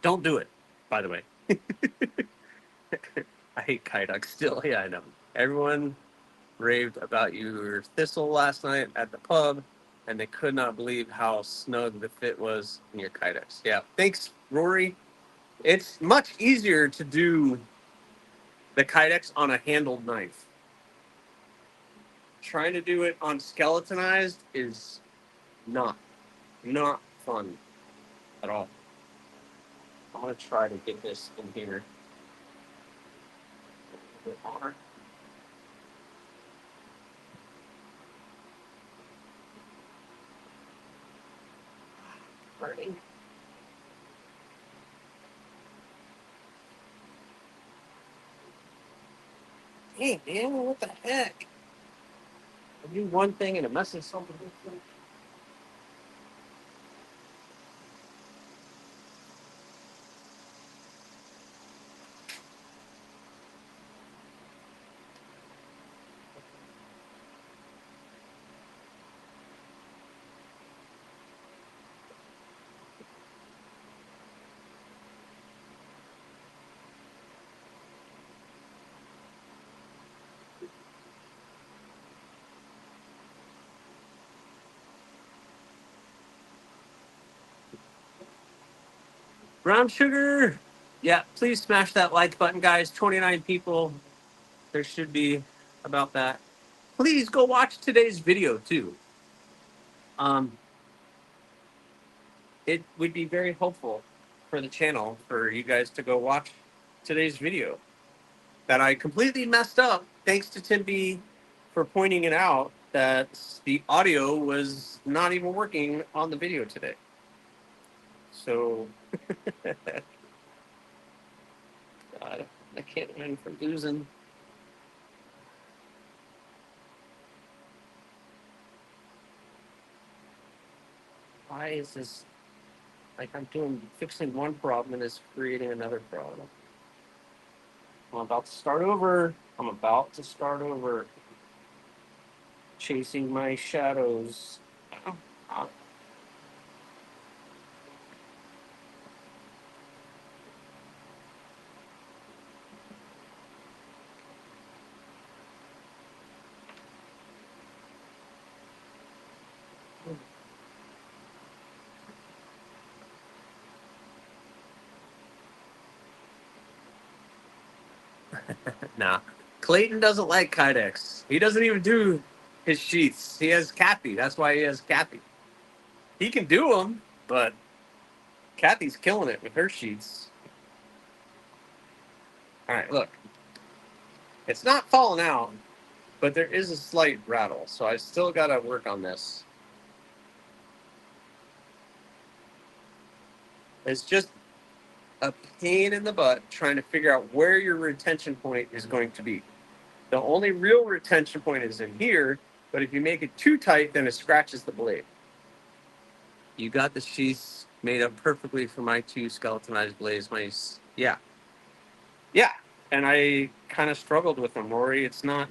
Don't do it, by the way. I hate Kyduck still. Yeah, I know. Everyone raved about your thistle last night at the pub, and they could not believe how snug the fit was in your Kydex. Yeah, thanks, Rory. It's much easier to do the Kydex on a handled knife. Trying to do it on skeletonized is not fun at all. I'm gonna try to get this in here a bit more. Burning. Hey man, what the heck? I do one thing and it messes something up. Brown sugar. Yeah, please smash that like button, guys. 29 people. There should be about that. please go watch today's video too. It would be very helpful for the channel for you guys to go watch today's video that I completely messed up, thanks to Tim B for pointing it out that the audio was not even working on the video today. So God, I can't win for losing. Why is this like I'm fixing one problem and it's creating another problem? I'm about to start over. Chasing my shadows. Nah, Clayton doesn't like Kydex. He doesn't even do his sheaths. He has Kathy. That's why he has Kathy. He can do them, but Kathy's killing it with her sheets. All right, look. It's not falling out, but there is a slight rattle, so I still got to work on this. It's just a pain in the butt trying to figure out where your retention point is going to be. The only real retention point is in here, but if you make it too tight, then it scratches the blade. You got the sheaths made up perfectly for my two skeletonized blades. Yeah. And I kind of struggled with them, Rory. It's not.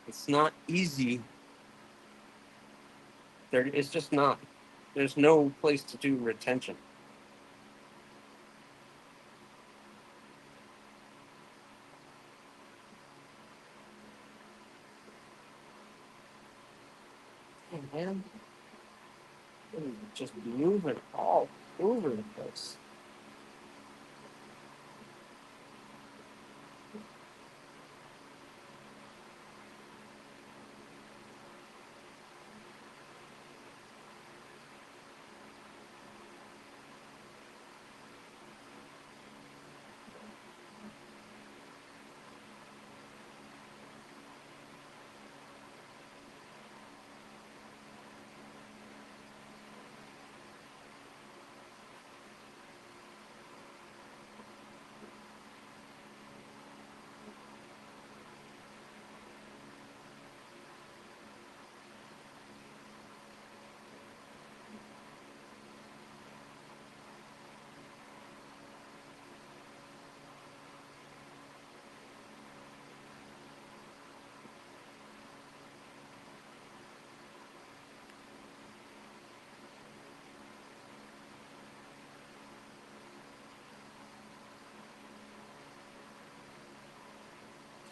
It's not easy. It's just not. There's no place to do retention. Hey, man. Just moving all over the place.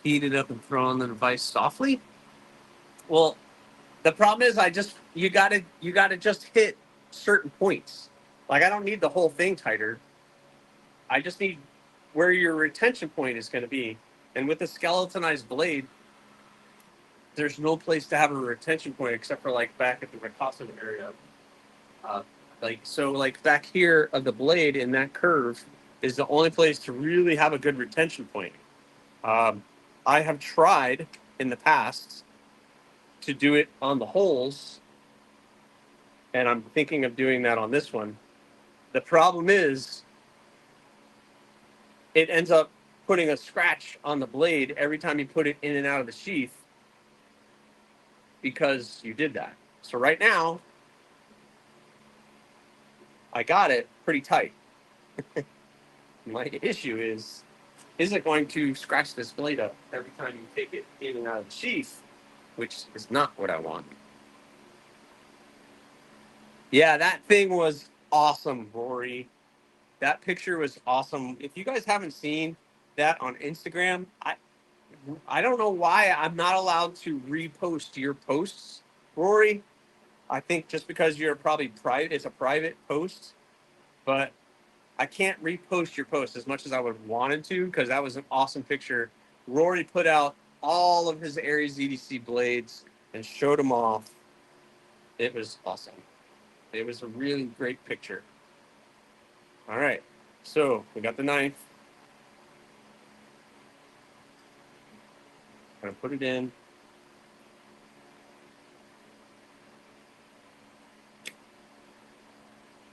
Heat it up and throw on the device softly. Well, the problem is you gotta just hit certain points. Like I don't need the whole thing tighter. I just need where your retention point is going to be. And with the skeletonized blade, there's no place to have a retention point except for like back at the Ricasa area. Like back here of the blade in that curve is the only place to really have a good retention point. I have tried in the past to do it on the holes, and I'm thinking of doing that on this one. The problem is it ends up putting a scratch on the blade every time you put it in and out of the sheath because you did that. So right now, I got it pretty tight. My issue is it going to scratch this blade up every time you take it in and out of the sheath, which is not what I want. Yeah, that thing was awesome, Rory. That picture was awesome. If you guys haven't seen that on Instagram, I don't know why I'm not allowed to repost your posts, Rory. I think just because you're probably private, it's a private post, but I can't repost your post as much as I would wanted to because that was an awesome picture. Rory put out all of his AriesEDC blades and showed them off. It was awesome. It was a really great picture. All right, so we got the knife. Gonna put it in.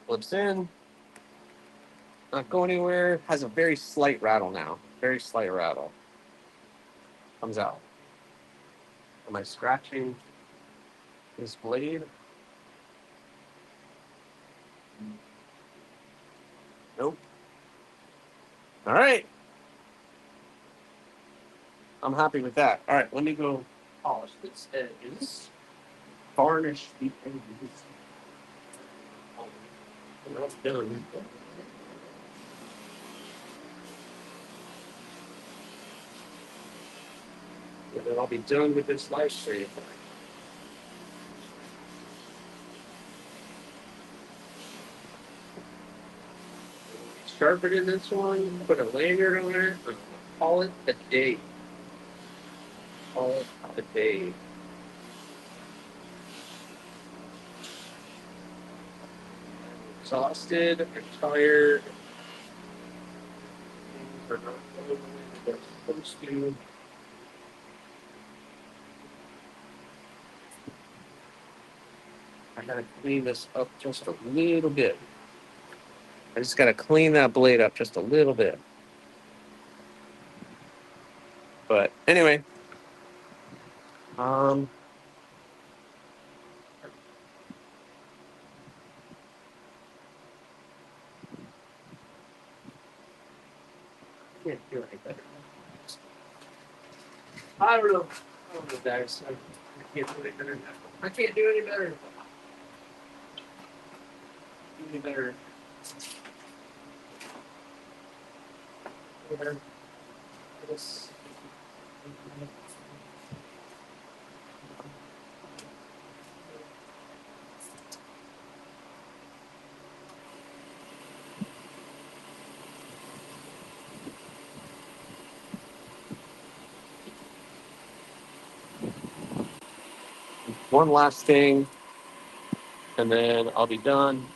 Flips in. Not going anywhere. Has a very slight rattle now. Very slight rattle. Comes out. Am I scratching this blade? Nope. All right. I'm happy with that. All right, let me go polish this edges. Varnish the edges. And that's done. And then I'll be done with this live stream. Sharpen in this one, put a lanyard on it, and call it a day. Call it a day. I'm exhausted, I'm tired. Things are not going the way they're supposed to. I gotta clean this up just a little bit. I just gotta clean that blade up just a little bit. But anyway, um, can't do any better. I don't know. I don't know, guys. I can't do any better. I can't do any better. Any better. Better. This. One last thing, and then I'll be done.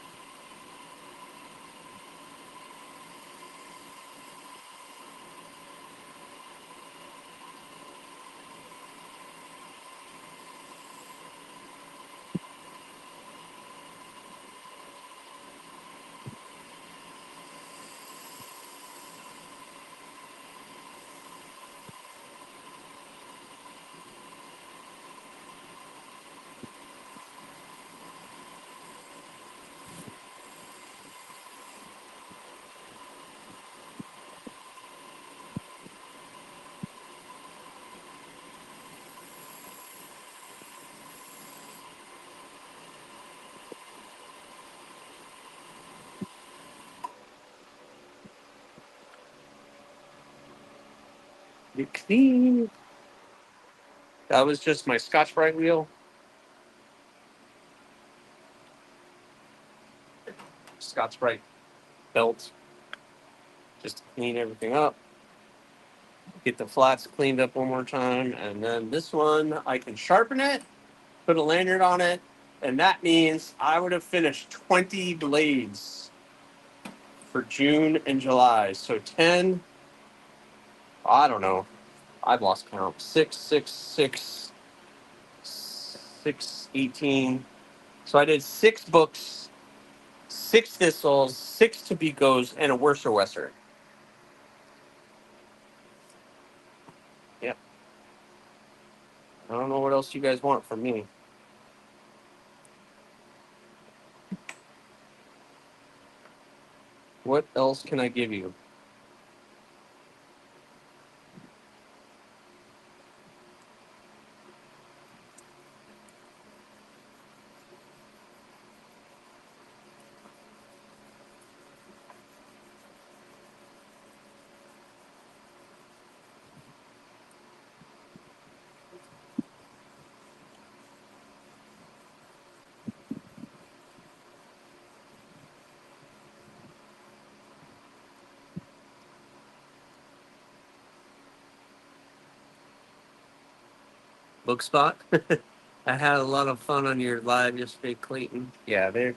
Be clean. That was just my Scotch-Brite wheel. Scotch-Brite belt. Just to clean everything up. Get the flats cleaned up one more time. And then this one, I can sharpen it, put a lanyard on it, and that means I would have finished 20 blades for June and July. So 10, I don't know. I've lost count. 6, 6, 6, 6, 18. So I did 6 books, 6 thistles, 6 Tobicos, and a Worcester Western. Yep. I don't know what else you guys want from me. What else can I give you? Book Spot. I had a lot of fun on your live yesterday, Clayton. Yeah,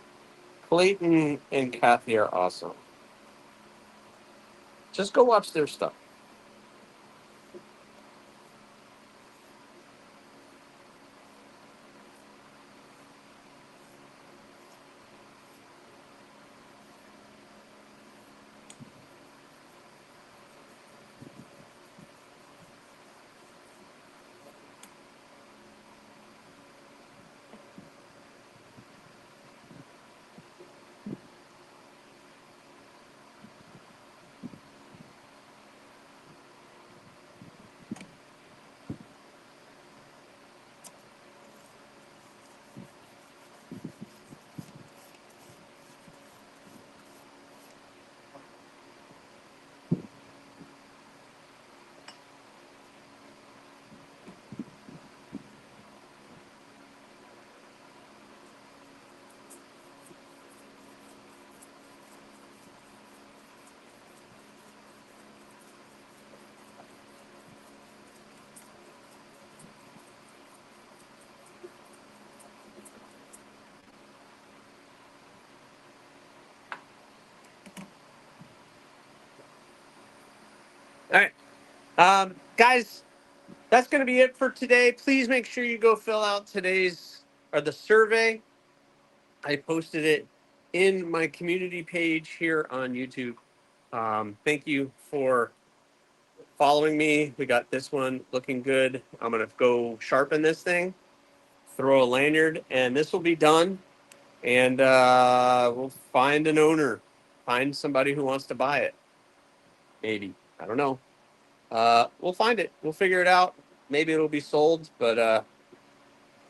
Clayton and Kathy are awesome. Just go watch their stuff. All right. Guys, that's going to be it for today. Please make sure you go fill out the survey. I posted it in my community page here on YouTube. Thank you for following me. We got this one looking good. I'm going to go sharpen this thing, throw a lanyard, and this will be done. And we'll find an owner, find somebody who wants to buy it. Maybe. I don't know. We'll find it. We'll figure it out. Maybe it'll be sold, but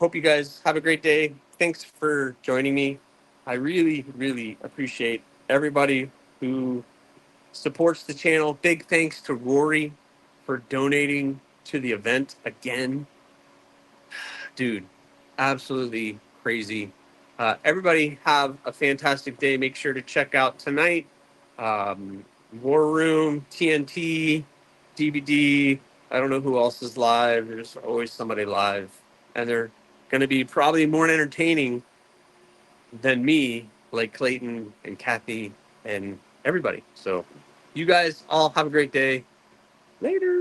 hope you guys have a great day. Thanks for joining me. I really, really appreciate everybody who supports the channel. Big thanks to Rory for donating to the event again. Dude, absolutely crazy. Everybody have a fantastic day. Make sure to check out tonight. War Room, TNT, DVD. I don't know who else is live. There's always somebody live. And they're going to be probably more entertaining than me, like Clayton and Kathy and everybody. So you guys all have a great day. Later.